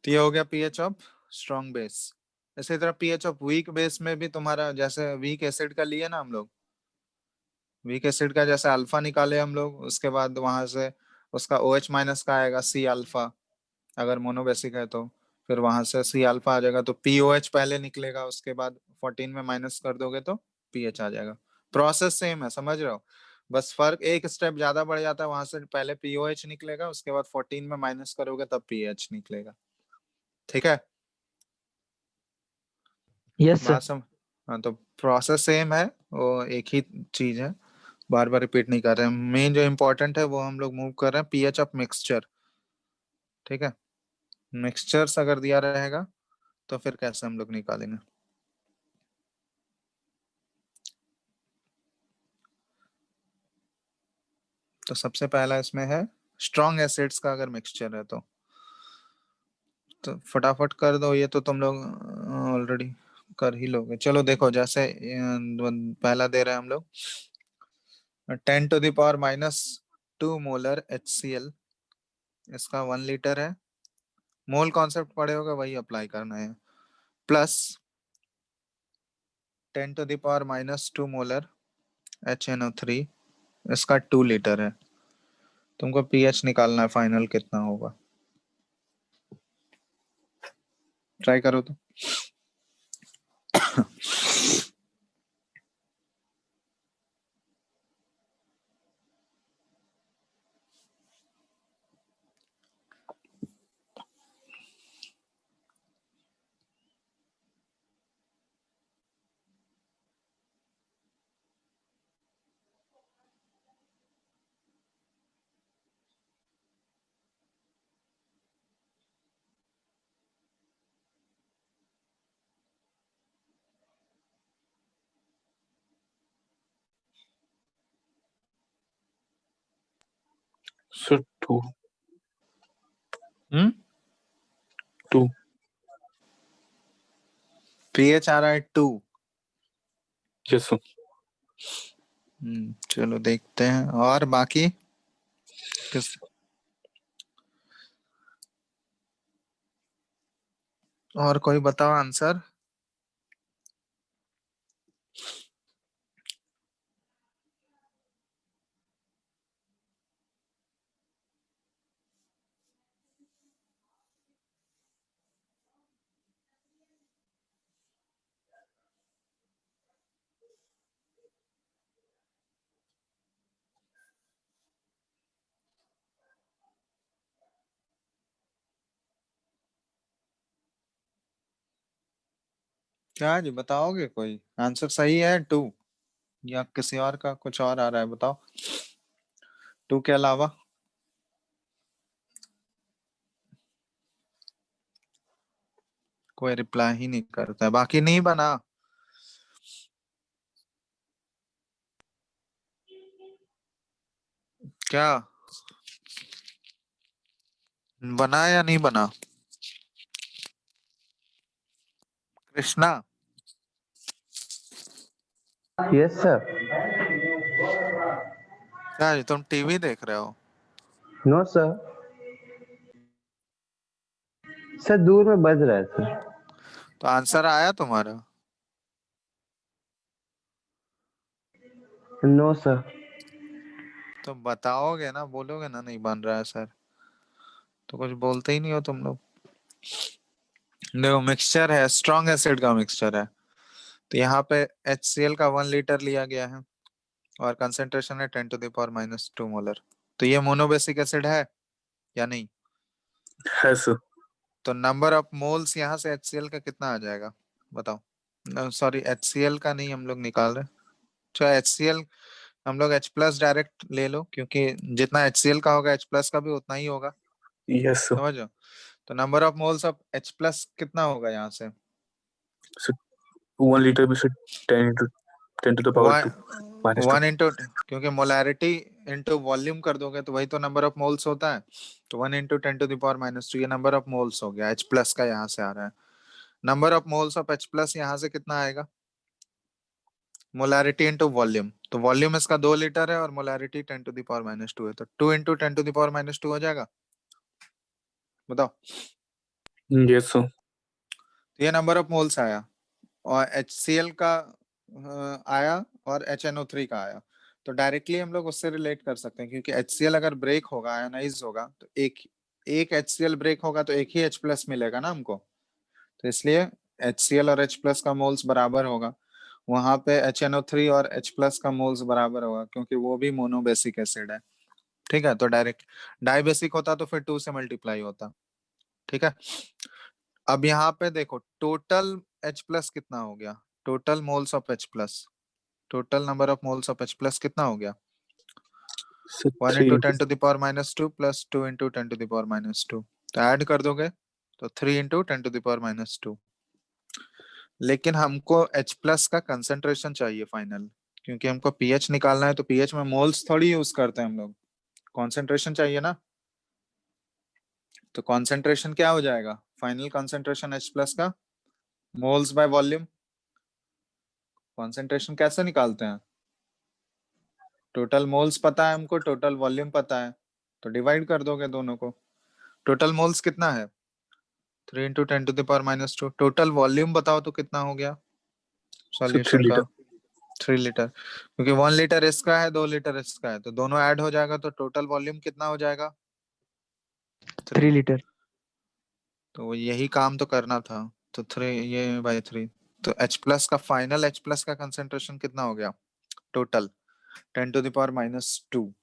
तो ये हो गया pH ऑफ स्ट्रॉन्ग बेस। इसी तरह pH ऑफ वीक बेस में भी तुम्हारा, जैसे वीक एसिड का लिए ना हम लोग, वीक एसिड का जैसे अल्फा निकाले हम लोग, उसके बाद वहां से उसका OH माइनस का आएगा C अल्फा, अगर मोनोबेसिक है तो फिर वहां से C अल्फा आ जाएगा, तो POH पहले निकलेगा, उसके बाद 14 में माइनस कर दोगे तो pH आ जाएगा। प्रोसेस सेम है, समझ रहे हो? बस फर्क एक स्टेप ज्यादा बढ़ जाता है, वहां से पहले POH निकलेगा, उसके बाद 14 में माइनस करोगे तब pH निकलेगा। ठीक है, यस सर। बात सम हाँ, तो प्रोसेस सेम है, वो एक ही चीज है, बार बार रिपीट नहीं कर रहे हैं। मेन जो इम्पोर्टेंट है वो हम लोग मूव कर रहे हैं, pH ऑफ मिक्सचर। ठीक है, मिक्सचर्स अगर दिया रहेगा तो फिर कैसे हम लोग निकालेंगे? तो सबसे पहला इसमें है स्ट्रॉन्ग एसिड्स का अगर मिक्सचर है तो फटाफट कर दो, ये तो तुम लोग ऑलरेडी कर ही लोगे। चलो देखो, जैसे पहला दे रहे हैं हम लोग 10⁻⁻² मोलर HCl, इसका 1 लीटर है। मोल कॉन्सेप्ट पढ़े होगा, वही अप्लाई करना है। प्लस 10⁻⁻² मोलर HNO3, इसका 2 लीटर है। तुमको pH निकालना है फाइनल कितना होगा, ट्राई करो तो। So 2. हम्म 2. पीएच आ रहा है 2। Yes, sir. चलो देखते हैं और बाकी किस और कोई बताओ आंसर। क्या जी बताओगे कोई आंसर सही है 2 या किसी और का कुछ और आ रहा है बताओ 2 के अलावा। कोई रिप्लाई ही नहीं करता है बाकी नहीं बना। क्या बना या नहीं बना कृष्णा। Yes sir. क्या जी तुम टीवी देख रहे हो। No sir. सर दूर में बज रहा है सर। तो आंसर आया तुम्हारा। No sir. तो बताओगे ना बोलोगे ना नहीं बन रहा है सर। तो कुछ बोलते ही नहीं हो तुम लोग। देखो मिक्सचर है स्ट्रॉन्ग एसिड का मिक्सचर है। तो यहाँ पे HCl का 1 लीटर लिया गया है और कंसेंट्रेशन है 10⁻⁻² मोलर। तो ये मोनोबेसिक एसिड है या नहीं। Yes, sir. तो नंबर ऑफ मोल्स यहाँ से HCl का कितना आ जाएगा बताओ। सॉरी HCl का नहीं हम लोग निकाल रहे। तो HCl हम लोग H+ डायरेक्ट ले लो क्योंकि जितना HCl का होगा H+ का भी उतना ही होगा। Yes, sir. समझो। तो number of moles of H+ कितना होगा यहाँ से। So 1 liter में से 10 to the power 2 minus 2. 1 into क्योंकि मोलैरिटी इंटू वॉल्यूम कर दोगे तो वही तो नंबर ऑफ मोल्स होता है। तो 1 इंटू 10⁻², ये नंबर ऑफ मोल्स हो गया H+ का यहाँ से आ रहा है। Number of moles of H+ यहाँ से कितना आएगा मोलैरिटी इंटू वॉल्यूम। तो वॉल्यूम इसका 2 लीटर है और मोलैरिटी 10⁻² है तो 2 इंटू 10⁻² हो जाएगा। बताओ। Yes, sir. तो ये नंबर ऑफ मोल्स आया और HCl का आया और HNO3 का आया। तो डायरेक्टली हम लोग उससे रिलेट कर सकते हैं क्योंकि HCl अगर ब्रेक होगा आयनाइज होगा तो एक एक HCl ब्रेक होगा तो एक ही H+ मिलेगा ना हमको। तो इसलिए HCl और H+ का मोल्स बराबर होगा। वहां पे HNO3 और H+ का मोल्स बराबर होगा क्योंकि वो भी मोनोबेसिक एसिड है। ठीक है तो डायरेक्ट डाइबेसिक होता तो फिर 2 से मल्टीप्लाई होता। ठीक है। अब यहाँ पे देखो टोटल H+ कितना हो गया total moles of H+। Total number of moles of H+ कितना हो गया So 1 3 into into 10⁻² plus 2 into 10⁻²। तो ऐड कर दोगे तो 3 इंटू 10⁻²। लेकिन हमको H+ का कंसेंट्रेशन चाहिए फाइनल क्योंकि हमको पीएच निकालना है। तो पीएच में मोल्स थोड़ी यूज करते हैं हम लोग कॉन्सेंट्रेशन चाहिए ना। तो कॉन्सेंट्रेशन क्या हो जाएगा फाइनल कॉन्सेंट्रेशन H+ का मोल्स बाय वॉल्यूम। कॉन्सेंट्रेशन कैसे निकालते हैं टोटल मोल्स पता है हमको टोटल वॉल्यूम पता है तो डिवाइड कर दोगे दोनों को। टोटल मोल्स कितना है 3 इंटू 10⁻²। टोटल वॉल्यूम बताओ तो कितना हो गया so 3 सॉल्यूशन का liter. 3 लीटर क्योंकि 1 लीटर इसका है 2 लीटर इसका है तो दोनों ऐड हो जाएगा तो टोटल वॉल्यूम कितना हो जाएगा 3 3। लीटर। तो यही काम तो करना था। तो 3 ये बाय 3। तो H+ का फाइनल H+ का कंसेंट्रेशन कितना हो गया टोटल 10⁻²।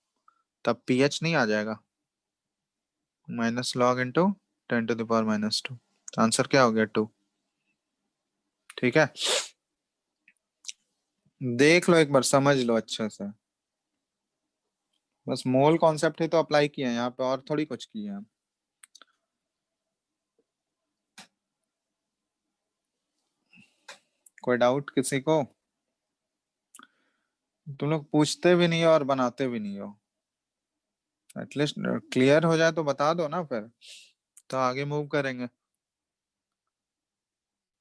तब पीएच नहीं आ जाएगा माइनस लॉग इंटू 10⁻²। आंसर क्या हो गया 2। ठीक है देख लो एक बार समझ लो अच्छे से। बस मोल कॉन्सेप्ट ही तो अप्लाई किया है यहाँ पे और थोड़ी कुछ किया है। कोई डाउट किसी को तुम लोग पूछते भी नहीं हो और बनाते भी नहीं हो। एटलीस्ट क्लियर हो जाए तो बता दो ना, फिर तो आगे मूव करेंगे।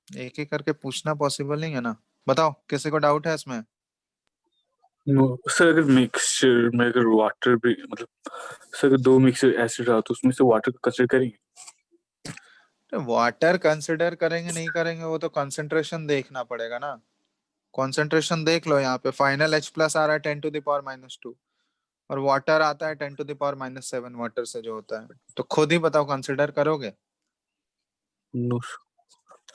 एक एक करके पूछना पॉसिबल नहीं है ना। बताओ, किसी को डाउट है इसमें? नो सर, अगर मिक्सचर में अगर वाटर भी मतलब सर अगर 2 मिक्सचर एसिड रहा तो उसमें से वाटर को कंसिडर करेंगे? वाटर कंसिडर करेंगे नहीं करेंगे वो तो कंसंट्रेशन देखना पड़ेगा ना। कंसंट्रेशन देख लो, यहाँ पे फाइनल H प्लस आ रहा है 10⁻², और वाटर आता है 10⁻⁷ वाटर से जो होता है। तो खुद ही बताओ, कंसिडर करोगे? नो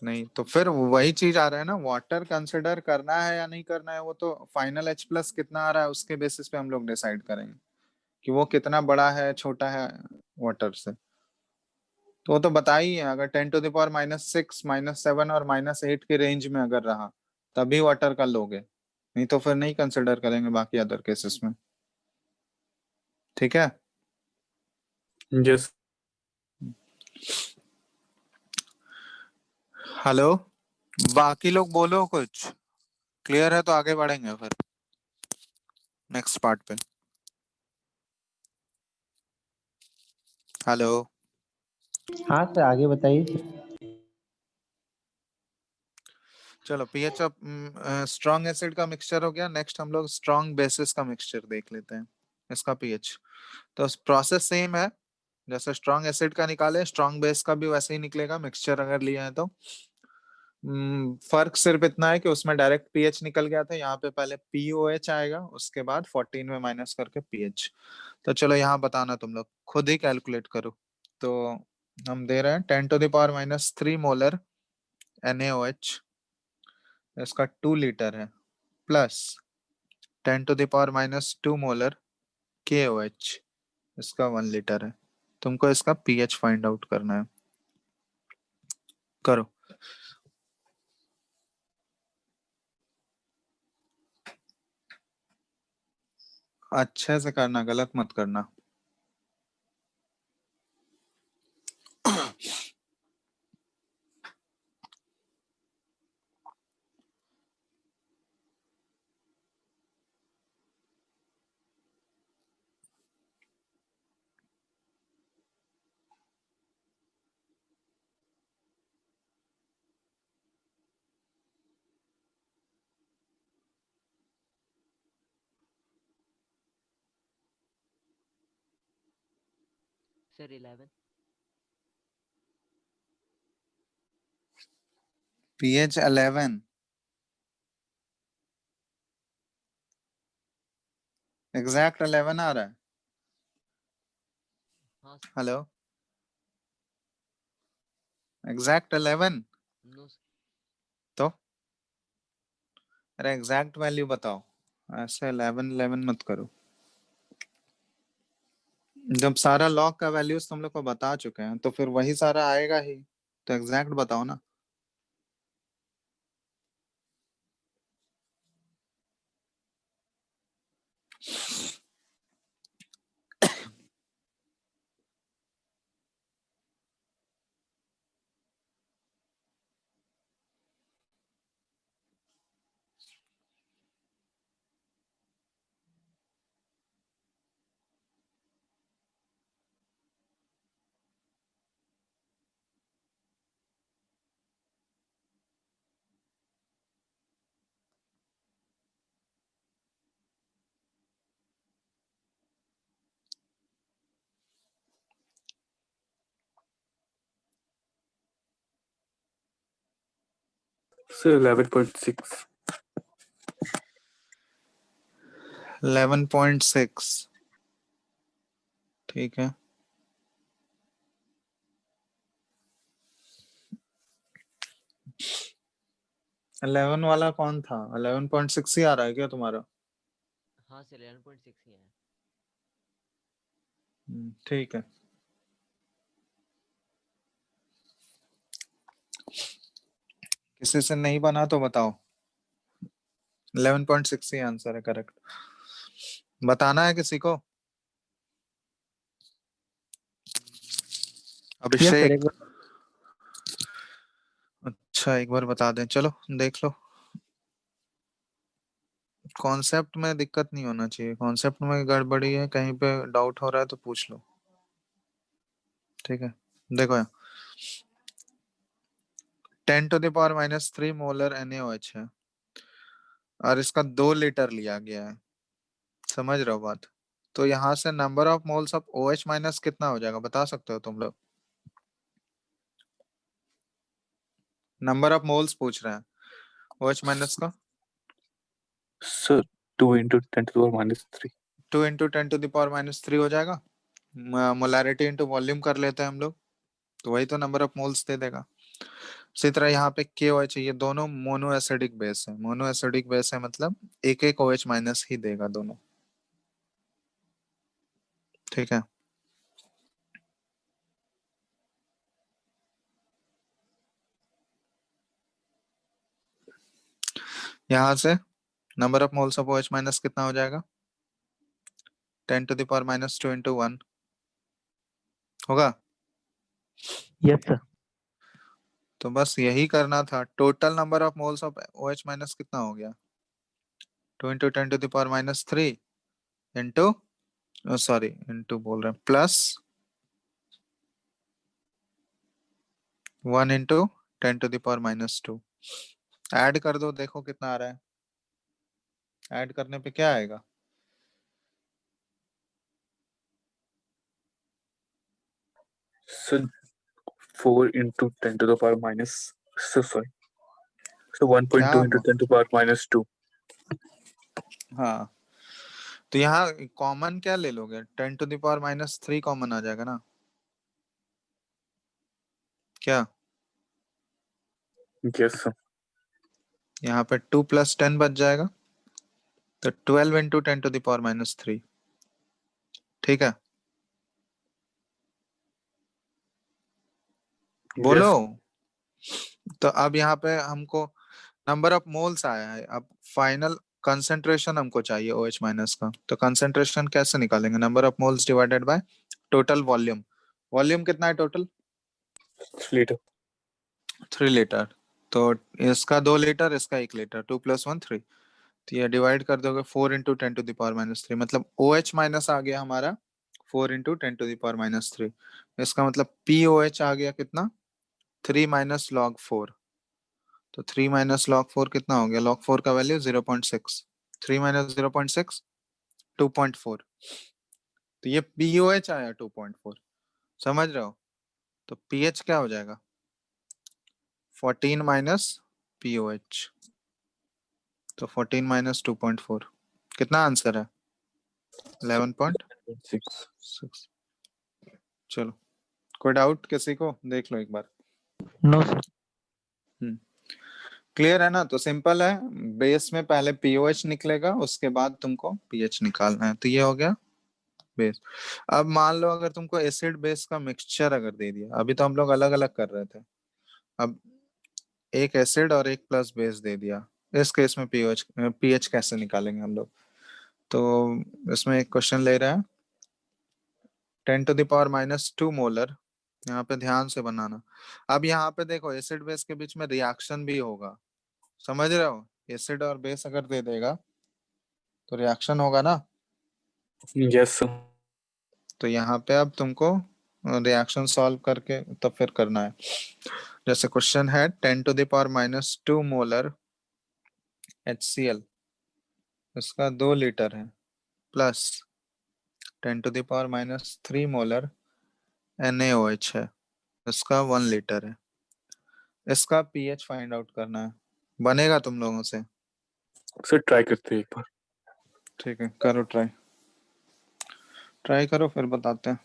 नहीं, तो फिर वही चीज आ रहा है ना, वाटर कंसिडर करना है या नहीं करना है, वो तो फाइनल H प्लस कितना आ रहा है उसके बेसिस पे हम लोग डिसाइड करेंगे कि वो कितना बड़ा है छोटा है वाटर से। तो वो तो बता ही है, अगर 10⁻⁻⁶, -7 और -8 के रेंज में अगर रहा तभी वाटर का लोगे, नहीं तो फिर नहीं कंसिडर करेंगे बाकी अदर केसेस में। ठीक है। यस हेलो, बाकी लोग बोलो कुछ। क्लियर है तो आगे बढ़ेंगे फिर नेक्स्ट पार्ट पे। हेलो। हाँ सर, आगे बताइए सर। चलो, पीएच ऑफ स्ट्रॉन्ग एसिड का मिक्सचर हो गया। नेक्स्ट हम लोग स्ट्रॉन्ग बेसिस का मिक्सचर देख लेते हैं, इसका पीएच। तो प्रोसेस सेम है, जैसे स्ट्रॉन्ग एसिड का निकाले स्ट्रॉन्ग बेस का भी वैसे ही निकलेगा मिक्सचर अगर लिया है तो। फर्क सिर्फ इतना है कि उसमें डायरेक्ट पीएच निकल गया था, यहाँ पे पहले पीओएच आएगा, उसके बाद 14 में माइनस करके पीएच। तो चलो यहाँ बताना, तुम लोग खुद ही कैलकुलेट करो। तो हम दे रहे हैं 10⁻³ मोलर NaOH, इसका 2 लीटर है, प्लस 10⁻² मोलर KOH, इसका 1 लीटर है। तुमको इसका पीएच फाइंड आउट करना है, करो। अच्छे से करना, गलत मत करना। सर 11। पीएच 11, एग्जैक्ट 11 आ रहा है। हाँ sir. Hello, exact 11? No sir. तो अरे एग्जैक्ट वैल्यू बताओ, ऐसे 11 मत करो। जब सारा लॉग का वैल्यूज तुम लोग को बता चुके हैं तो फिर वही सारा आएगा ही, तो एग्जैक्ट बताओ ना। सर 11.6। 11.6, ठीक है। इलेवन वाला कौन था? 11.6 ही आ रहा है क्या तुम्हारा? हाँ सर 11.6 ही है। ठीक है। किसी से नहीं बना तो बताओ। 11.6 ही आंसर है, करेक्ट। बताना है किसी को? यस सर, अभिषेक? एक बार। अच्छा, एक बार बता दें, चलो देख लो। कॉन्सेप्ट में दिक्कत नहीं होना चाहिए, कॉन्सेप्ट में गड़बड़ी है, कहीं पे डाउट हो रहा है तो पूछ लो, ठीक है। देखो यहाँ 10⁻³ मोलर NaOH है और इसका 2 लीटर लिया गया है, समझ रहे हो बात। तो यहाँ से number of moles of OH minus कितना हो जाएगा, बता सकते हो तुम लोग? नंबर ऑफ मोल्स पूछ रहे हैं OH माइनस का। सर 2 into 10⁻³ 2 इंटू 10⁻³ हो जाएगा। मोलैरिटी इंटू वॉल्यूम कर लेते हैं हम लोग, तो वही तो नंबर ऑफ मोल्स दे देगा। इसी तरह यहाँ पे KOH है, ये दोनों मोनो एसिडिक बेस है, मोनो एसिडिक बेस है मतलब एक एक OH माइनस ही देगा दोनों, ठीक है। यहाँ से number of moles of OH minus कितना हो जाएगा, 10⁻² इंटू 1 होगा। Yes sir. तो बस यही करना था। Total number of moles of OH minus कितना हो गया, 2 इंटू 10⁻³ इंटू, सॉरी इंटू बोल रहे हैं, प्लस 1 इंटू 10⁻²। ऐड कर दो, देखो कितना आ रहा है। ऐड करने पे क्या आएगा, sir 4 into 10⁻⁻, so sorry, so 1.2 क्या into 10⁻². हाँ, तो यहाँ कॉमन क्या ले लोगे, 10⁻³ कॉमन आ जाएगा ना, क्या? Yes sir. यहाँ पे 2 + 10 बच जाएगा, तो 12 इंटू 10⁻³, ठीक है। बोलो। तो अब यहाँ पे हमको नंबर ऑफ मोल्स आया है, अब फाइनल कंसेंट्रेशन हमको चाहिए OH माइनस का। तो कंसेंट्रेशन कैसे निकालेंगे, number of moles divided by total volume. Volume कितना है टोटल, 3 liter. 3 लीटर। तो इसका 2 लीटर, इसका 1 लीटर, 2 + 1 3। तो ये डिवाइड कर दोगे 4 इंटू 10⁻³ मतलब OH माइनस आ गया हमारा 4 इंटू 10⁻³। इसका मतलब POH आ गया कितना, 3 माइनस log 4। तो 3 माइनस log 4 कितना हो गया, log 4 का वैल्यू 0.6, 3 माइनस 0.6 2.4। तो ये POH आया 2.4, समझ रहे हो। तो पीएच क्या हो जाएगा, 14 माइनस POH, तो 14 माइनस 2.4 कितना आंसर है, 11.6। 6. चलो, कोई डाउट किसी को, देख लो एक बार। No sir. क्लियर है ना। तो सिंपल है, बेस में पहले POH निकलेगा, उसके बाद तुमको pH निकालना है। तो ये हो गया बेस। अब मान लो अगर तुमको एसिड बेस का मिक्सचर अगर दे दिया, अभी तो हम लोग अलग अलग कर रहे थे, अब एक एसिड और एक प्लस बेस दे दिया, इस केस में पीएच कैसे निकालेंगे हम लोग। तो इसमें एक क्वेश्चन ले रहा है 10⁻² मोलर, यहाँ पे ध्यान से बनाना। अब यहाँ पे देखो एसिड बेस के बीच में रिएक्शन भी होगा, समझ रहे हो। एसिड और बेस अगर दे देगा तो रिएक्शन होगा ना। Yes sir. तो यहाँ पे अब तुमको रिएक्शन सॉल्व करके तब फिर करना है। जैसे क्वेश्चन है 10⁻² मोलर HCl, इसका 2 लीटर है, प्लस 10⁻³ मोलर NaOH है, इसका 1 लीटर है। इसका पीएच फाइंड आउट करना है, बनेगा तुम लोगों से। सर ट्राई करते हैं एक बार। ठीक है, करो ट्राई, ट्राई करो फिर बताते हैं।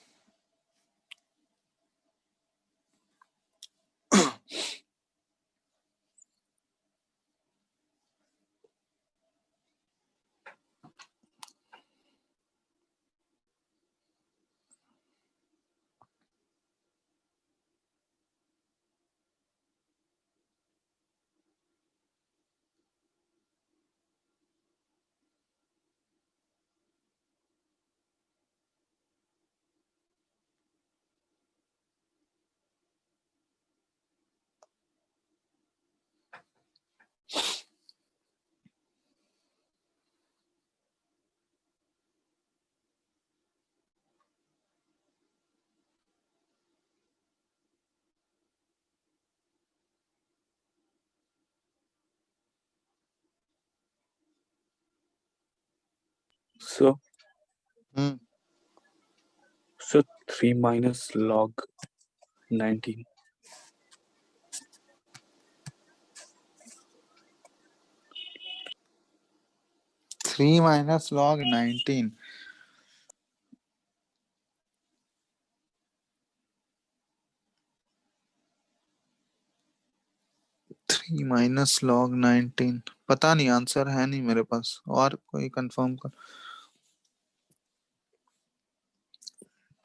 So हम्म 3 minus log 19. 3 minus log 19. Three minus log 19, पता नहीं, आंसर है नहीं मेरे पास, और कोई कंफर्म कर।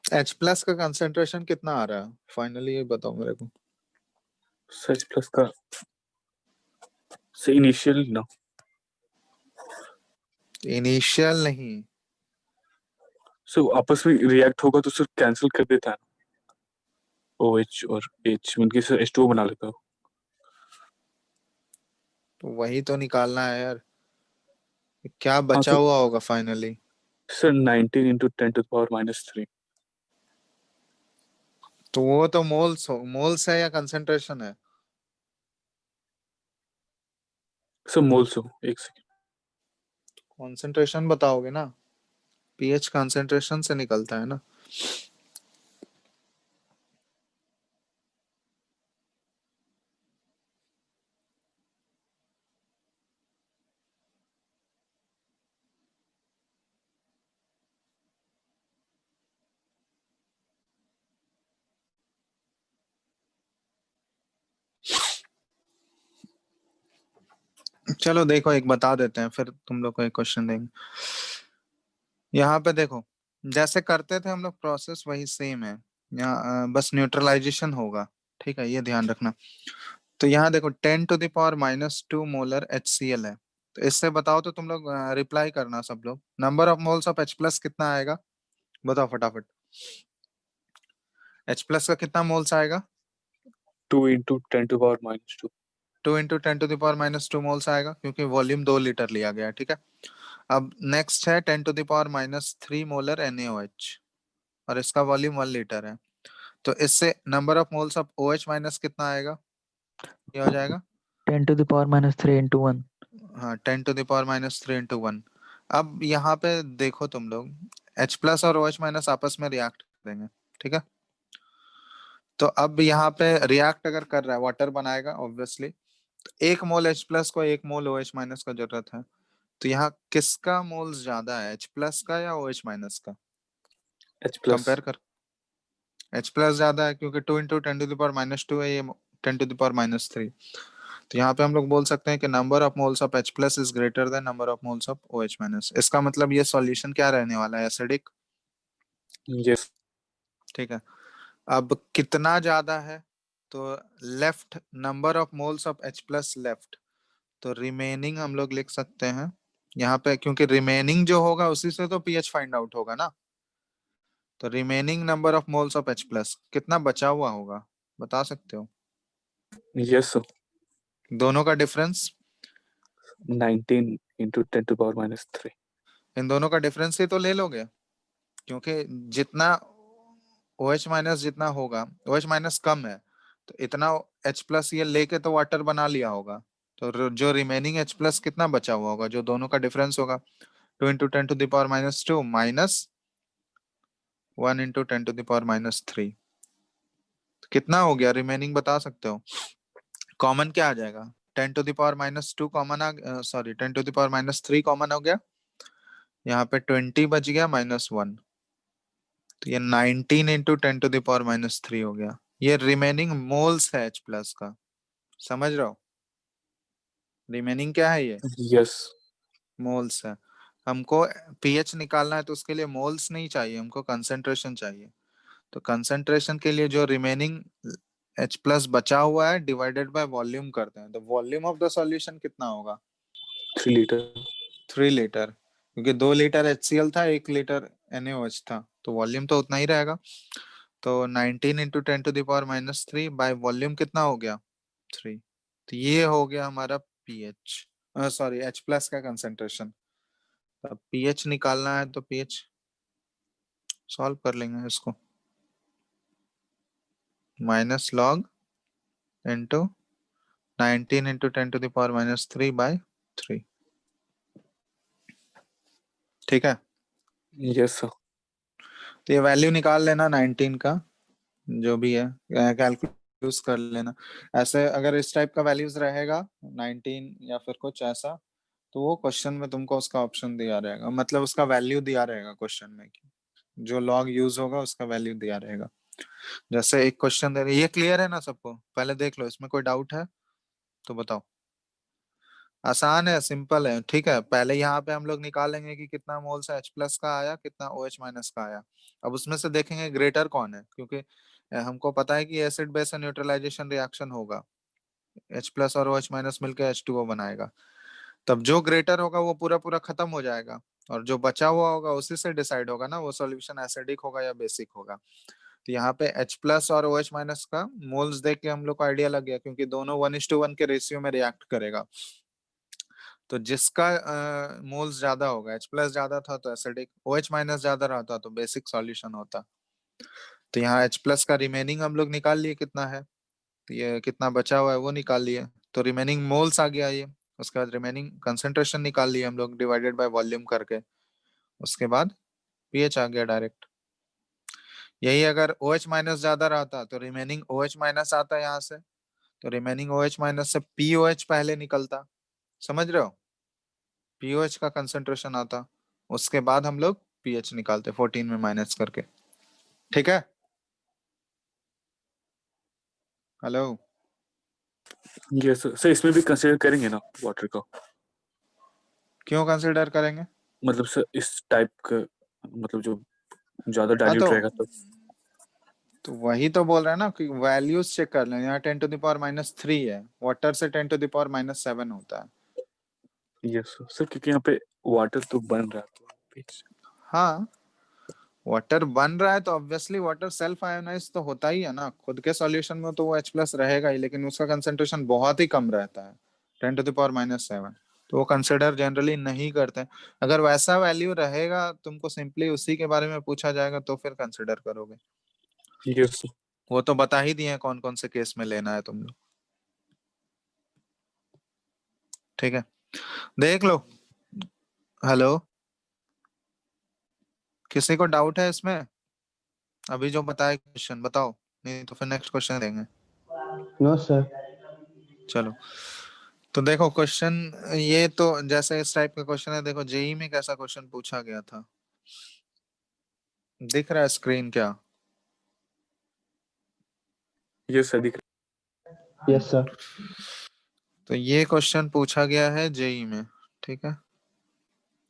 H प्लस का कंसेंट्रेशन कितना आ रहा है फाइनली, ये बताओ मेरे को। H plus का से इनिशियल ना, इनिशियल नहीं, सो आपस में रिएक्ट होगा तो सर कैंसिल कर देता है OH और H मिलके सर H2O बना लेता है। तो वही तो निकालना है यार, क्या हाँ बचा तो हुआ होगा finally. Sir 19 into 10 to the power minus 3. तो वो तो मोल्स है या कंसेंट्रेशन है? सर मोल्स हो, एक सेकेंड। कंसेंट्रेशन बताओगे ना, पीएच कंसेंट्रेशन से निकलता है ना। चलो देखो, एक बता देते हैं, फिर तुम लोग को एक क्वेश्चन देंगे। यहाँ पे देखो, जैसे करते थे हम लोग प्रोसेस वही सेम है। यहाँ बस न्यूट्रलाइजेशन होगा, ठीक है, ये ध्यान रखना। तो यहाँ देखो 10⁻⁻² मोलर HCl है। तो इससे बताओ, तो तुम लोग रिप्लाई करना सब लोग, number of moles of H plus कितना आएगा, बताओ फटाफट। H प्लस का कितना मोल्स आएगा? 2 into 10 to the power minus 2. 2 into 10⁻⁻² moles आएगा, क्योंकि वॉल्यूम 2 लीटर लिया गया है, ठीक है। अब नेक्स्ट है 10⁻³ मोलर NaOH, और इसका वॉल्यूम 1 लीटर है। तो इससे number of moles of OH minus कितना आएगा, ये हो जाएगा 10⁻³ into 1. हाँ 10⁻³ इंटू 1। अब यहाँ पे देखो तुम लोग, H प्लस और OH माइनस आपस में रिएक्ट करेंगे, ठीक है। तो अब यहाँ पे रिएक्ट अगर कर रहा है, वाटर बनाएगा ऑब्वियसली, तो 1 मोल H प्लस को 1 मोल OH माइनस का जरूरत है। तो यहाँ किसका मोल्स ज्यादा है, H प्लस का या OH माइनस का? H plus. कंपेयर कर। H प्लस ज्यादा है, क्योंकि 2 इंटू 10⁻² है, ये 10⁻³ तो यहाँ पे हम लोग बोल सकते हैं कि number of moles of H plus is greater than number of moles of OH minus. इसका मतलब ये सॉल्यूशन क्या रहने वाला है, एसिडिक, Yes. ठीक है। अब कितना ज्यादा है, तो left number of moles of H plus left, तो रिमेनिंग हम लोग लिख सकते हैं यहाँ पे, क्योंकि रिमेनिंग जो होगा उसी से तो पीएच फाइंड आउट होगा ना। तो remaining number of moles of H plus कितना बचा हुआ होगा, बता सकते हो? Yes sir. दोनों का difference, 19 into 10 to the power minus 3. इन दोनों का डिफरेंस ही तो ले लोगे, क्योंकि जितना OH माइनस जितना होगा, OH माइनस कम है, तो इतना H प्लस ये लेके तो वाटर बना लिया होगा। तो जो रिमेनिंग H प्लस कितना बचा हुआ होगा, जो दोनों का डिफरेंस होगा, 2 इंटू 10⁻⁻² माइनस 1 इंटू 10⁻⁻3, कितना हो गया रिमेनिंग, बता सकते हो? कॉमन क्या आ जाएगा, 10⁻⁻² कॉमन आ, सॉरी 10⁻⁻3 कॉमन हो गया, यहाँ पे 20 बच गया -1, तो ये 19 इंटू 10⁻³ हो गया। ये रिमेनिंग मोल्स है H प्लस का, समझ रहे हो? रिमेनिंग क्या है, ये Yes. मोल्स है। हमको पीएच निकालना है, तो उसके लिए मोल्स नहीं चाहिए, हमको कंसेंट्रेशन चाहिए। तो कंसेंट्रेशन के लिए जो रिमेनिंग H प्लस बचा हुआ है डिवाइडेड बाय वॉल्यूम करते हैं, तो वॉल्यूम ऑफ द सॉल्यूशन कितना होगा, 3 liter. 3 लीटर, क्योंकि 2 लीटर HCl था, 1 लीटर NaOH था, तो वॉल्यूम तो उतना ही रहेगा। तो 19 इंटू 10⁻³ बाय वॉल्यूम कितना हो गया, 3। तो ये हो गया हमारा पीएच, सॉरी H प्लस का कंसेंट्रेशन। अब पीएच निकालना है, तो पीएच सॉल्व कर लेंगे इसको, minus log into 19 into 10⁻³ bye 3, ठीक है। Yes sir. तो ये वैल्यू निकाल लेना 19 का, जो भी है कैलकुलेट कर लेना। ऐसे अगर इस टाइप का वैल्यूज रहेगा 19 या फिर कुछ ऐसा, तो वो क्वेश्चन में तुमको उसका ऑप्शन दिया रहेगा, मतलब उसका वैल्यू दिया रहेगा क्वेश्चन में कि जो लॉग यूज होगा उसका वैल्यू दिया रहेगा। जैसे एक क्वेश्चन दे रहे, ये क्लियर है ना सबको? पहले देख लो, इसमें कोई डाउट है तो बताओ। आसान है, सिंपल है, ठीक है। पहले यहाँ पे हम लोग निकालेंगे कि कितना मोल्स H प्लस का आया, कितना OH माइनस का आया। अब उसमें से देखेंगे ग्रेटर कौन है, क्योंकि हमको पता है कि एसिड बेस न्यूट्रलाइजेशन रिएक्शन होगा, H प्लस और OH माइनस मिलकर H2O बनाएगा। तब जो ग्रेटर होगा वो पूरा पूरा खत्म हो जाएगा, और जो बचा हुआ होगा उसी से डिसाइड होगा ना वो सॉल्यूशन एसिडिक होगा या बेसिक होगा। तो यहाँ पे H प्लस और OH माइनस का मोल्स देख के हम लोग को आइडिया लग गया, क्योंकि दोनों 1:1 के रेशियो में रिएक्ट करेगा। तो जिसका मोल्स ज्यादा होगा, H प्लस ज्यादा था तो एसिडिक, OH माइनस ज्यादा रहता तो बेसिक सॉल्यूशन होता। तो यहाँ H प्लस का रिमेनिंग हम लोग निकाल लिए कितना है, तो ये कितना बचा हुआ है वो निकाल लिए, तो रिमेनिंग मोल्स आ गया ये। उसके बाद रिमेनिंग कंसेंट्रेशन निकाल लिए हम लोग डिवाइडेड बाय वॉल्यूम करके, उसके बाद पीएच आ गया डायरेक्ट। यही अगर OH माइनस ज्यादा रहता तो रिमेनिंग OH माइनस आता यहाँ से, तो रिमेनिंग OH माइनस से POH पहले निकलता, समझ रहे हो? POH का कंसेंट्रेशन आता, उसके बाद हम लोग पीएच निकालते 14 में माइनस करके, ठीक है? हेलो? Yes sir. सर इसमें भी कंसीडर करेंगे ना वाटर का? क्यों कंसिडर करेंगे? मतलब सर इस टाइप का, मतलब जो ज्यादा हाँ डाइल्यूट रहेगा तो वही तो बोल रहे हैं ना कि वैल्यूज चेक कर लें। यहाँ 10⁻³ है, वाटर से 10⁻⁷ होता है। Yes sir. सर क्योंकि यहाँ पे वाटर तो बन रहा है तो हाँ, वाटर बन रहा है तो ऑब्वियसली वाटर सेल्फ आयोनाइज तो होता ही है ना, खुद के सॉल्यूशन में तो वो H प्लस रहेगा ही, लेकिन उसका कंसेंट्रेशन बहुत ही कम रहता है, 10⁻⁷। तो वो कंसिडर जनरली नहीं करते। अगर वैसा वैल्यू रहेगा, तुमको सिंपली उसी के बारे में पूछा जाएगा तो फिर कंसिडर करोगे। Yes sir. वो तो बता ही दिए कौन कौन से केस में लेना है तुम लोग, ठीक है? देख लो। हेलो? किसी को डाउट है इसमें? अभी जो बताया क्वेश्चन बताओ, नहीं तो फिर नेक्स्ट क्वेश्चन देंगे। No sir. चलो, तो देखो क्वेश्चन, ये तो जैसे इस टाइप का क्वेश्चन है। देखो जेई में कैसा क्वेश्चन पूछा गया था, दिख रहा है स्क्रीन क्या? यस सर दिख यस सर। तो ये क्वेश्चन पूछा गया है जेई में, ठीक है?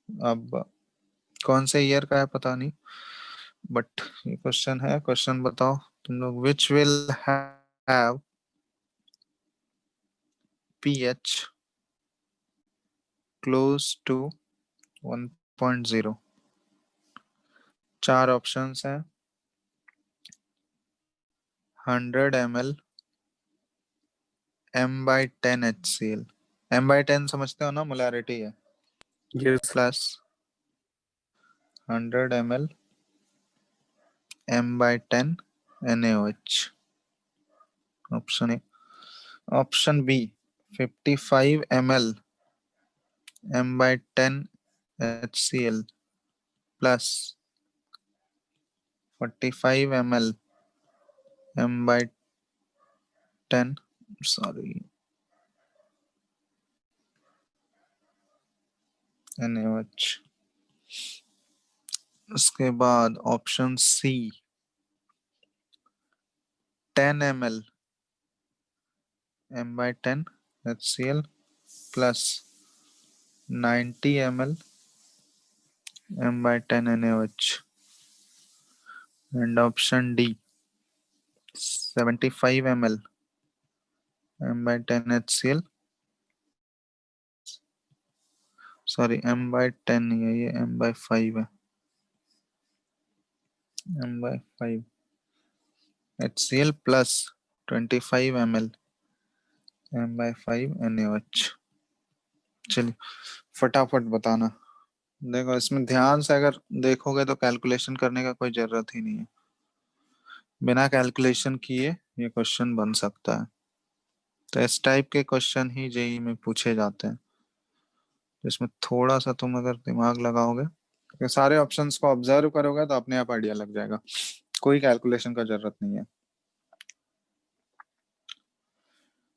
अब कौन से ईयर का है पता नहीं, बट ये क्वेश्चन है। क्वेश्चन बताओ तुम लोग, which will have pH close to 1.0। चार ऑप्शंस हैं, 100 ml m/10 HCl। m/10 समझते हो ना, मोलैरिटी है, yes plus 100 ml m/10 NaOH। Option A. Option B 55 ml m/10 HCl plus 45 ml m/10, sorry, NaOH। उसके बाद option C 10 ml m/10 HCl plus 90 ml m/10 NaOH। And option D 75 ml m/10 HCl, sorry m/10 नहीं है, ये m/5 है, m/5 HCl plus 25 ml m/5 NaOH। चलिए फटाफट बताना। देखो इसमें ध्यान से अगर देखोगे तो कैलकुलेशन करने का कोई जरूरत ही नहीं है, बिना कैलकुलेशन किए ये क्वेश्चन बन सकता है। तो इस टाइप के क्वेश्चन ही जेई में पूछे जाते हैं, इसमें थोड़ा सा तुम अगर दिमाग लगाओगे ये सारे ऑप्शंस को ऑब्जर्व करोगे तो अपने आप आइडिया लग जाएगा, कोई कैलकुलेशन का जरूरत नहीं है।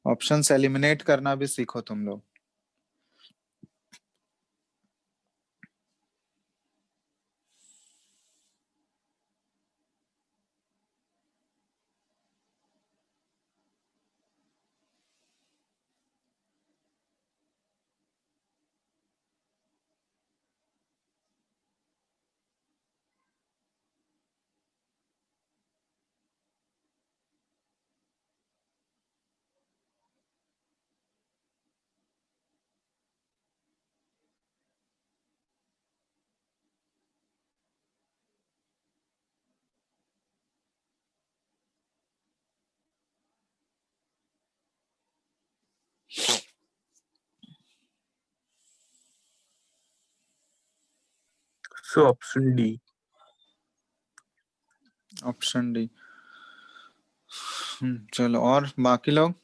ऑप्शंस एलिमिनेट करना भी सीखो तुम लोग। So option D. Option D. चलो, और बाकी लोग?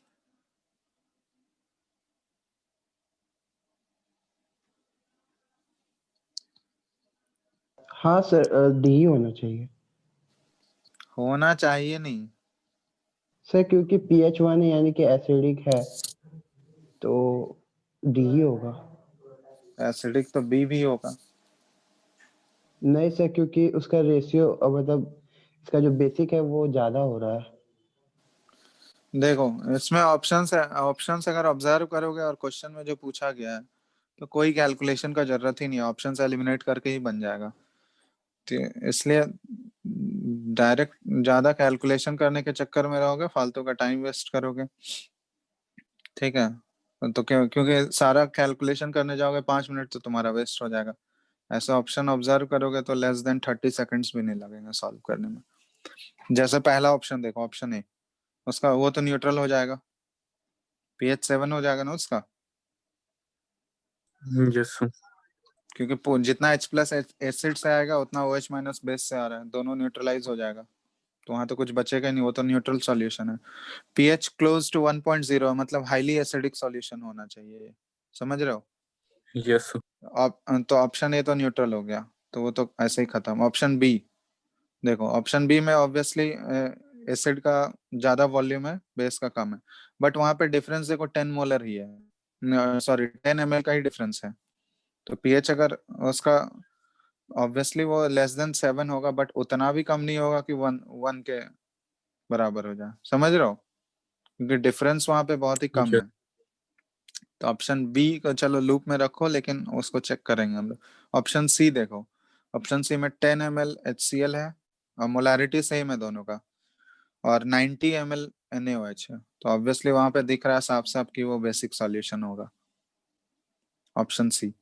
हाँ सर, डी ही होना चाहिए होना चाहिए नहीं। सर, क्योंकि pH 1 यानी कि एसिडिक है, तो डी ही होगा। एसिडिक तो बी भी होगा। नहीं सर, क्योंकि उसका रेशियो मतलब इसका जो बेसिक है वो ज्यादा हो रहा है। देखो, इसमें ऑप्शंस है, ऑप्शंस अगर ऑब्जर्व करोगे और क्वेश्चन में जो पूछा गया है तो कोई कैलकुलेशन का जरूरत ही नहीं है, ऑप्शंस एलिमिनेट करके ही बन जाएगा। तो इसलिए डायरेक्ट ज्यादा कैलकुलेशन करने के चक्कर में रहोगे, फालतू का टाइम वेस्ट करोगे। ठीक है, तो क्योंकि सारा कैलकुलेशन करने जाओगे 5 मिनट तो तुम्हारा वेस्ट हो जाएगा। ऐसा ऑप्शन ऑब्जर्व करोगे तो लेस देन 30 सेकंड्स भी नहीं लगेंगे सॉल्व करने में। जैसे पहला ऑप्शन देखो, ऑप्शन ए, उसका वो तो न्यूट्रल हो जाएगा, pH 7 हो जाएगा ना उसका, Yes sir. क्योंकि जितना H प्लस एसिड से आएगा उतना OH माइनस बेस से आ रहा है, दोनों न्यूट्रलाइज हो जाएगा, तो वहां तो कुछ बचेगा ही नहीं, वो तो न्यूट्रल सॉल्यूशन है। pH क्लोज टू 1.0 मतलब हाईली एसिडिक सॉल्यूशन होना चाहिए, समझ रहे हो? Yes sir. तो ऑप्शन ए तो न्यूट्रल हो गया, तो वो तो ऐसे ही खत्म। ऑप्शन बी देखो, ऑप्शन बी में ऑब्वियसली एसिड का ज्यादा वॉल्यूम है, बेस का कम है, बट वहां पे डिफरेंस देखो 10 मोलर ही है, सॉरी 10 ml का ही डिफरेंस है। तो pH अगर उसका ऑब्वियसली वो लेस देन 7 होगा, बट उतना भी कम नहीं होगा कि 1 के बराबर हो जाए, समझ रहे हो? क्योंकि डिफरेंस वहां पे बहुत ही कम Yes. है। तो ऑप्शन बी को चलो लूप में रखो, लेकिन उसको चेक करेंगे हम लोग। ऑप्शन सी देखो, ऑप्शन सी में 10 ml HCl है और मोलारिटी सेम है दोनों का, और 90 ml NaOH है, तो ऑब्वियसली वहां पे दिख रहा है साफ साफ कि वो बेसिक सॉल्यूशन होगा। ऑप्शन सी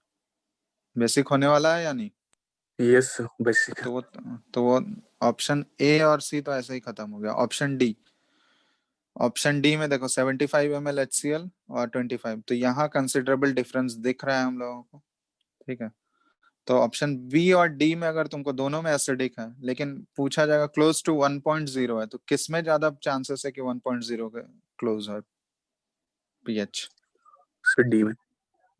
बेसिक होने वाला है या नहीं? Yes sir. Basic. तो वो ऑप्शन ए और सी तो ऐसे ही खत्म हो गया। ऑप्शन डी, ऑप्शन डी में देखो 75 ml HCl और 25, तो यहाँ कंसिडरेबल डिफरेंस दिख रहा है हम लोगों को। ठीक है, तो ऑप्शन बी और डी में अगर तुमको दोनों में एसिडिक है, लेकिन पूछा जाएगा क्लोज टू 1.0 है, तो किस में ज्यादा चांसेस है कि 1.0 के क्लोज है pH? So D में.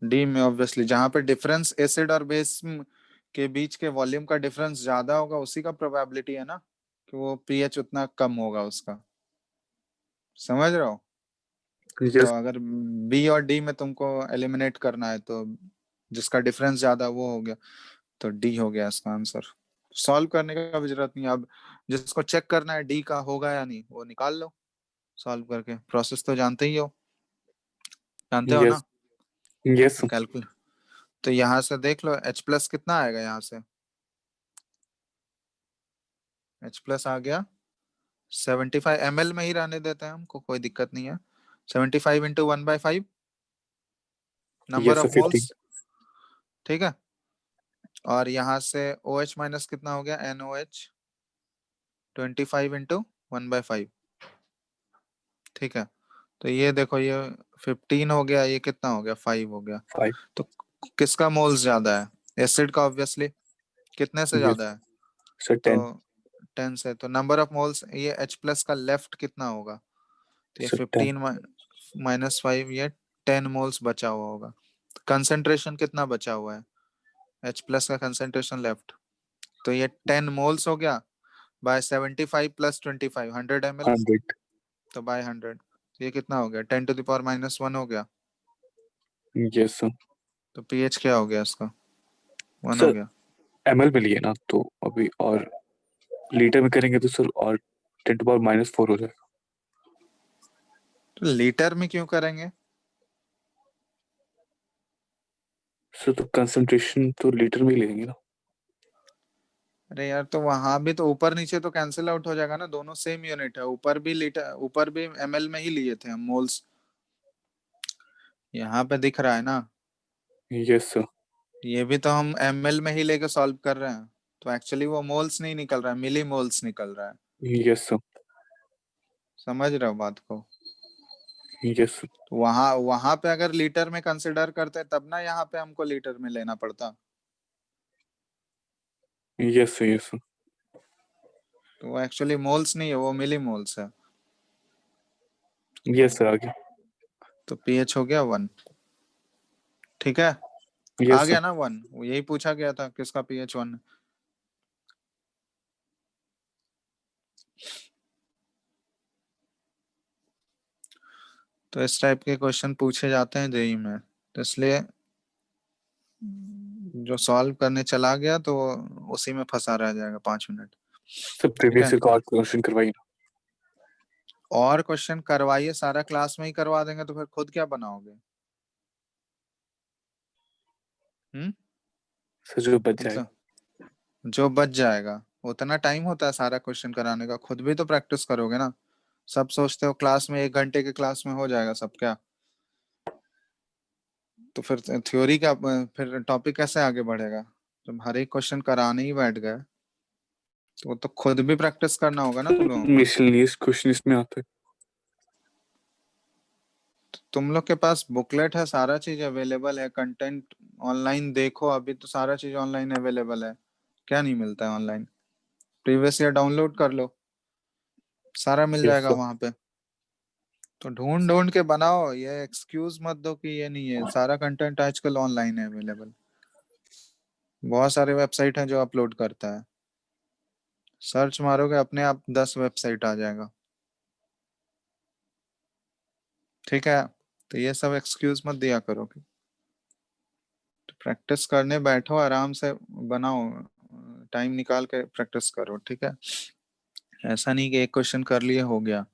डी में ऑब्वियसली, जहां पे डिफरेंस एसिड और बेस के बीच के वॉल्यूम का डिफरेंस ज्यादा होगा, उसी का प्रोबेबिलिटी है ना कि वो pH उतना कम होगा उसका, समझ रहे हो? तो Yes. अगर बी और डी में तुमको एलिमिनेट करना है तो जिसका डिफरेंस ज्यादा वो हो गया, तो डी हो गया इसका आंसर। सॉल्व करने का भी जरूरत नहीं, अब जिसको चेक करना है डी का होगा या नहीं वो निकाल लो सॉल्व करके, प्रोसेस तो जानते ही हो, जानते हो ना? Yes. Yes तो sir. कैलकुल तो यहाँ से देख लो H प्लस कितना आएगा, यहाँ से H प्लस आ गया 75 ml में ही रहने देते हैं, हमको कोई दिक्कत नहीं है। 75 into 1/5 number Yes sir. Of 50. Moles, ठीक है। और यहाँ से OH माइनस कितना हो गया, NOH 25 इंटू 1/5, ठीक है। तो ये देखो, ये 15 हो गया, ये कितना हो गया, 5 हो गया। 5. तो किसका मोल्स ज्यादा है? एसिड का ऑब्वियसली, कितने से Yes. ज्यादा है? So 10. तो 10 से, तो नंबर ऑफ मोल्स ये H प्लस का लेफ्ट कितना होगा, तो ये So 10. 15 माइनस 5, ये 10 मोल्स बचा हुआ होगा। कंसेंट्रेशन कितना बचा हुआ है? H प्लस का कंसेंट्रेशन लेफ्ट, तो ये 10 मोल्स हो गया बाय 75 प्लस 25 100 ml, 100। तो बाय 100 ये कितना हो गया 10 टू द पावर -1 हो गया। Yes sir. तो pH क्या हो गया इसका 1 हो सर गया। ml में लिए ना, तो अभी और लीटर में करेंगे तो सर और 10⁻⁻4 हो जाएगा। तो लीटर में क्यों करेंगे? सर तो कंसंट्रेशन तो लीटर में ही लेंगे ना। अरे यार तो वहां भी तो ऊपर नीचे तो कैंसिल आउट हो जाएगा ना, दोनों सेम यूनिट है, ऊपर भी लीटर, ऊपर भी ml में ही लिए थे हम मोल्स, यहाँ पे दिख रहा है ना, यस सर। ये भी तो हम ml में ही लेके सॉल्व कर रहे हैं, तो एक्चुअली वो मोल्स नहीं निकल रहा है, मिली मोल्स निकल रहा है। Yes sir. समझ रहे हो बात को? Yes sir. तो वहां वहां पे अगर लीटर में कंसिडर करते तब ना यहाँ पे हमको लीटर में लेना पड़ता। Yes sir. Yes sir. तो वो एक्चुअली मोल्स नहीं है, वो मिली मोल्स है। यस सर आगे। तो pH हो गया 1, ठीक है, आ यस गया सर। ना 1, यही पूछा गया था किसका pH 1 है। तो इस टाइप के क्वेश्चन पूछे जाते हैं जेई में, तो इसलिए जो सॉल्व करने चला गया तो उसी में फंसा रह जाएगा 5 मिनट। सर ठीक प्रीवियस है, ईयर का और क्वेश्चन करवाइए ना। और क्वेश्चन करवाइए, सारा क्लास में ही करवा देंगे तो फिर खुद क्या बनाओगे? सर जो बच जाएगा। मतलब जो बच जाएगा उतना टाइम होता है सारा क्वेश्चन कराने का, खुद भी तो प्रैक्टिस करोगे ना। सब सोचते हो क्लास में 1 घंटे के क्लास में हो जाएगा सब, क्या? तो फिर थ्योरी का फिर टॉपिक कैसे आगे बढ़ेगा? जब हर एक क्वेश्चन कराने ही बैठ गए तो वो तो खुद भी प्रैक्टिस करना होगा ना तुम लोगों को। मिसलेनियस क्वेश्चन इसमें आते हैं। तुम लोग के पास बुकलेट है, सारा चीज अवेलेबल है, कंटेंट ऑनलाइन देखो, अभी तो सारा चीज ऑनलाइन अवेलेबल है, क्या नहीं मिलता है ऑनलाइन? प्रीवियस ईयर डाउनलोड कर लो, सारा मिल यस जाएगा सर। वहां पे। तो ढूंढ ढूंढ के बनाओ, ये एक्सक्यूज मत दो कि ये नहीं है, सारा कंटेंट आजकल ऑनलाइन है अवेलेबल, बहुत सारे वेबसाइट हैं जो अपलोड करता है, सर्च मारोगे अपने आप 10 वेबसाइट आ जाएगा। ठीक है, तो ये सब एक्सक्यूज मत दिया करो, तो प्रैक्टिस करने बैठो आराम से, बनाओ, टाइम निकाल के प्रैक्टिस करो, ठीक है? ऐसा नहीं कि एक क्वेश्चन कर लिए हो गया।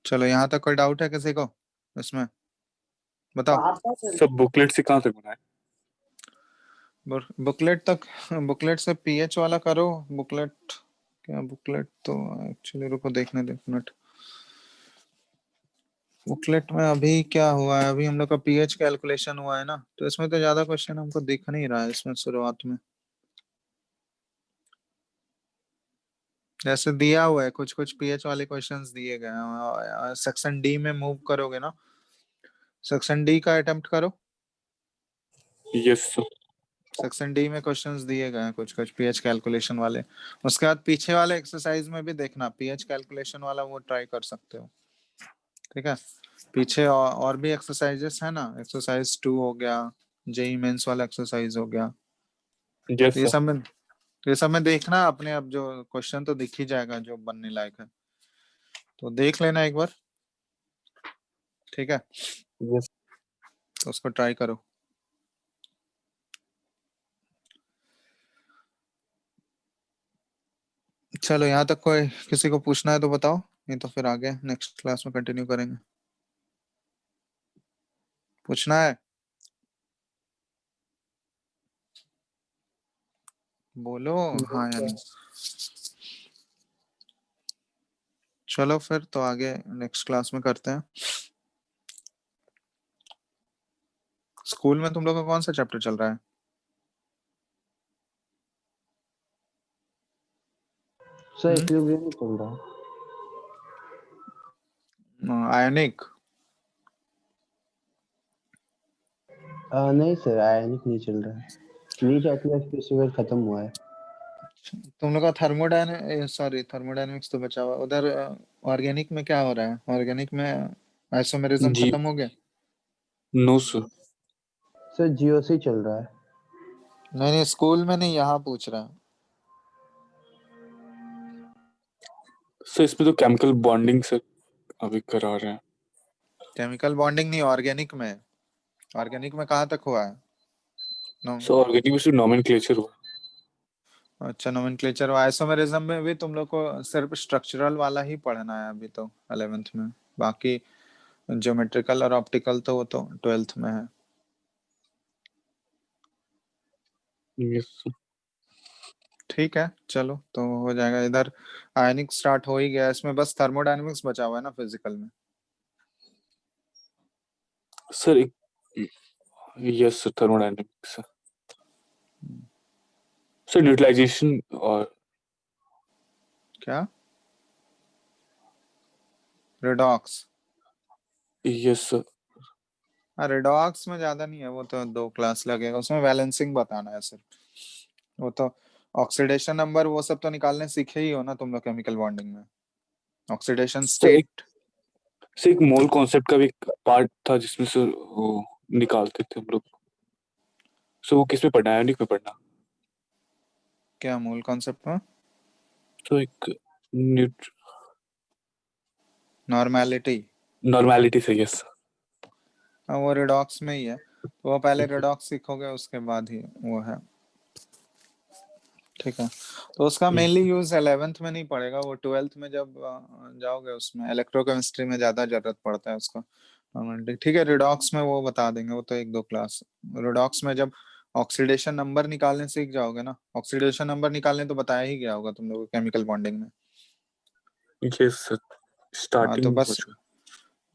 चलो यहाँ तक कोई डाउट है किसी को इसमें? बताओ। सब बुकलेट से कहाँ तक बनाए? बुकलेट तक, बुकलेट से पीएच वाला करो। बुकलेट क्या, बुकलेट तो एक्चुअली रुको देखने दे एक मिनट। बुकलेट में अभी क्या हुआ है, अभी हम लोग का पीएच कैलकुलेशन हुआ है ना, तो इसमें तो ज्यादा क्वेश्चन हमको दिख नहीं रहा है इसमें शुरुआत में, जैसे दिया हुआ है कुछ कुछ पीएच वाले क्वेश्चंस दिए गए हैं। सेक्शन डी में मूव करोगे ना, सेक्शन डी का अटेम्प्ट करो। Yes sir. सेक्शन डी में क्वेश्चंस दिए गए हैं कुछ कुछ पीएच कैलकुलेशन वाले। उसके बाद पीछे वाले एक्सरसाइज में भी देखना, पीएच कैलकुलेशन वाला वो ट्राई कर सकते हो, ठीक है? पीछे और भी एक्सरसाइजेस है ना, एक्सरसाइज 2 हो गया, जेई मेंस वाला एक्सरसाइज हो गया, तो यस ये सर। सब में, तो ये सब में देखना अपने, अब जो क्वेश्चन तो दिख ही जाएगा जो बनने लायक है, तो देख लेना एक बार, ठीक है? यस। तो उसको ट्राई करो। चलो यहाँ तक कोई किसी को पूछना है तो बताओ, नहीं तो फिर आगे नेक्स्ट क्लास में कंटिन्यू करेंगे। पूछना है? बोलो हाँ या नहीं। चलो फिर तो आगे नेक्स्ट क्लास में करते हैं। स्कूल में तुम लोग का कौन सा चैप्टर चल रहा है? सर इक्विलिब्रियम चल रहा है। आयनिक? नहीं सर, आयनिक नहीं चल रहा है, नीट एटलस पेशेवर खत्म हुआ है। तुम लोग का थर्मोडायनेमिक्स तो बचा हुआ उधर। ऑर्गेनिक में क्या हो रहा है? ऑर्गेनिक में आइसोमेरिज्म जी खत्म हो गया? No sir. सर जीओसी चल रहा है। नहीं स्कूल में नहीं, यहाँ पूछ रहा है। सर इसमें तो केमिकल बॉन्डिंग से अभी करा रहे हैं। केमिकल बॉन्डिंग नहीं, ऑर्गेनिक में। ऑर्गेनिक में कहाँ तक हुआ है? नो, सो ऑर्गेनिक में सिर्फ नोमेनक्लेचर हुआ। अच्छा नोमेनक्लेचर। आइसोमेरिज्म में भी तुम लोग को सिर्फ स्ट्रक्चरल वाला ही पढ़ना है अभी तो 11th में। बाकी ज्योमेट्रिकल और ऑप्टिकल तो वो तो 12th में है। यस ठीक है चलो, तो हो जाएगा। इधर आयनिक स्टार्ट हो ही गया, इसमें बस थर्मोडायनेमिक्स बचा हुआ है ना फिजिकल में। सर एक yes sir thermodynamics sir utilization और क्या? रेडॉक्स। यस सर हाँ रेडॉक्स में ज्यादा नहीं है, वो तो 2 क्लास लगेगा, उसमें बैलेंसिंग बताना है सिर्फ। वो तो ऑक्सीडेशन नंबर वो सब तो निकालने सीखे ही हो ना तुम लोग केमिकल बॉन्डिंग में। ऑक्सीडेशन सर एक स्टेट। सर एक मोल कॉन्सेप्ट का भी एक पार्ट था जिसमें सर वो निकालते थे हम लोग। सो वो किस में पढ़ना है, आयोनिक में पढ़ना? क्या मूल कॉन्सेप्ट में? तो एक न्यूट नॉर्मेलिटी। नॉर्मैलिटी से यस। हाँ वो रेडॉक्स में ही है, तो वो पहले रेडॉक्स सीखोगे उसके बाद ही वो है। ठीक है, तो उसका मेनली यूज 11th में नहीं पड़ेगा, वो 12th में जब जाओगे उसमें इलेक्ट्रोकेमिस्ट्री में ज्यादा जरूरत पड़ता है उसका। ठीक है, रिडॉक्स में वो बता देंगे, वो तो 1-2 क्लास। रिडॉक्स में जब ऑक्सीडेशन नंबर निकालने सीख जाओगे ना, ऑक्सीडेशन नंबर निकालने तो बताया ही गया होगा तुम लोगों को केमिकल बॉन्डिंग में। यस सर हाँ स्टार्टिंग तो हो बस, चुका।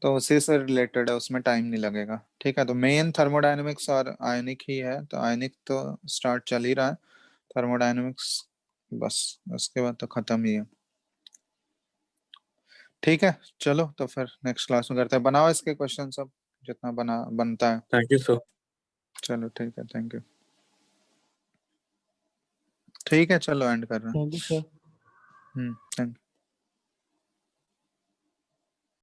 तो उसी से रिलेटेड है, उसमें टाइम नहीं लगेगा। ठीक है, तो मेन थर्मोडायनेमिक्स और आयनिक ही है, तो आयनिक तो स्टार्ट चल ही रहा है। थर्मोडायनेमिक्स बस उसके बाद तो खत्म ही है। ठीक है चलो, तो फिर नेक्स्ट क्लास में करते हैं। बनाओ इसके क्वेश्चन सब जितना बनता है। Thank you sir. चलो ठीक है, थैंक यू। ठीक है चलो एंड कर रहे हैं। Thank you sir. Thank you.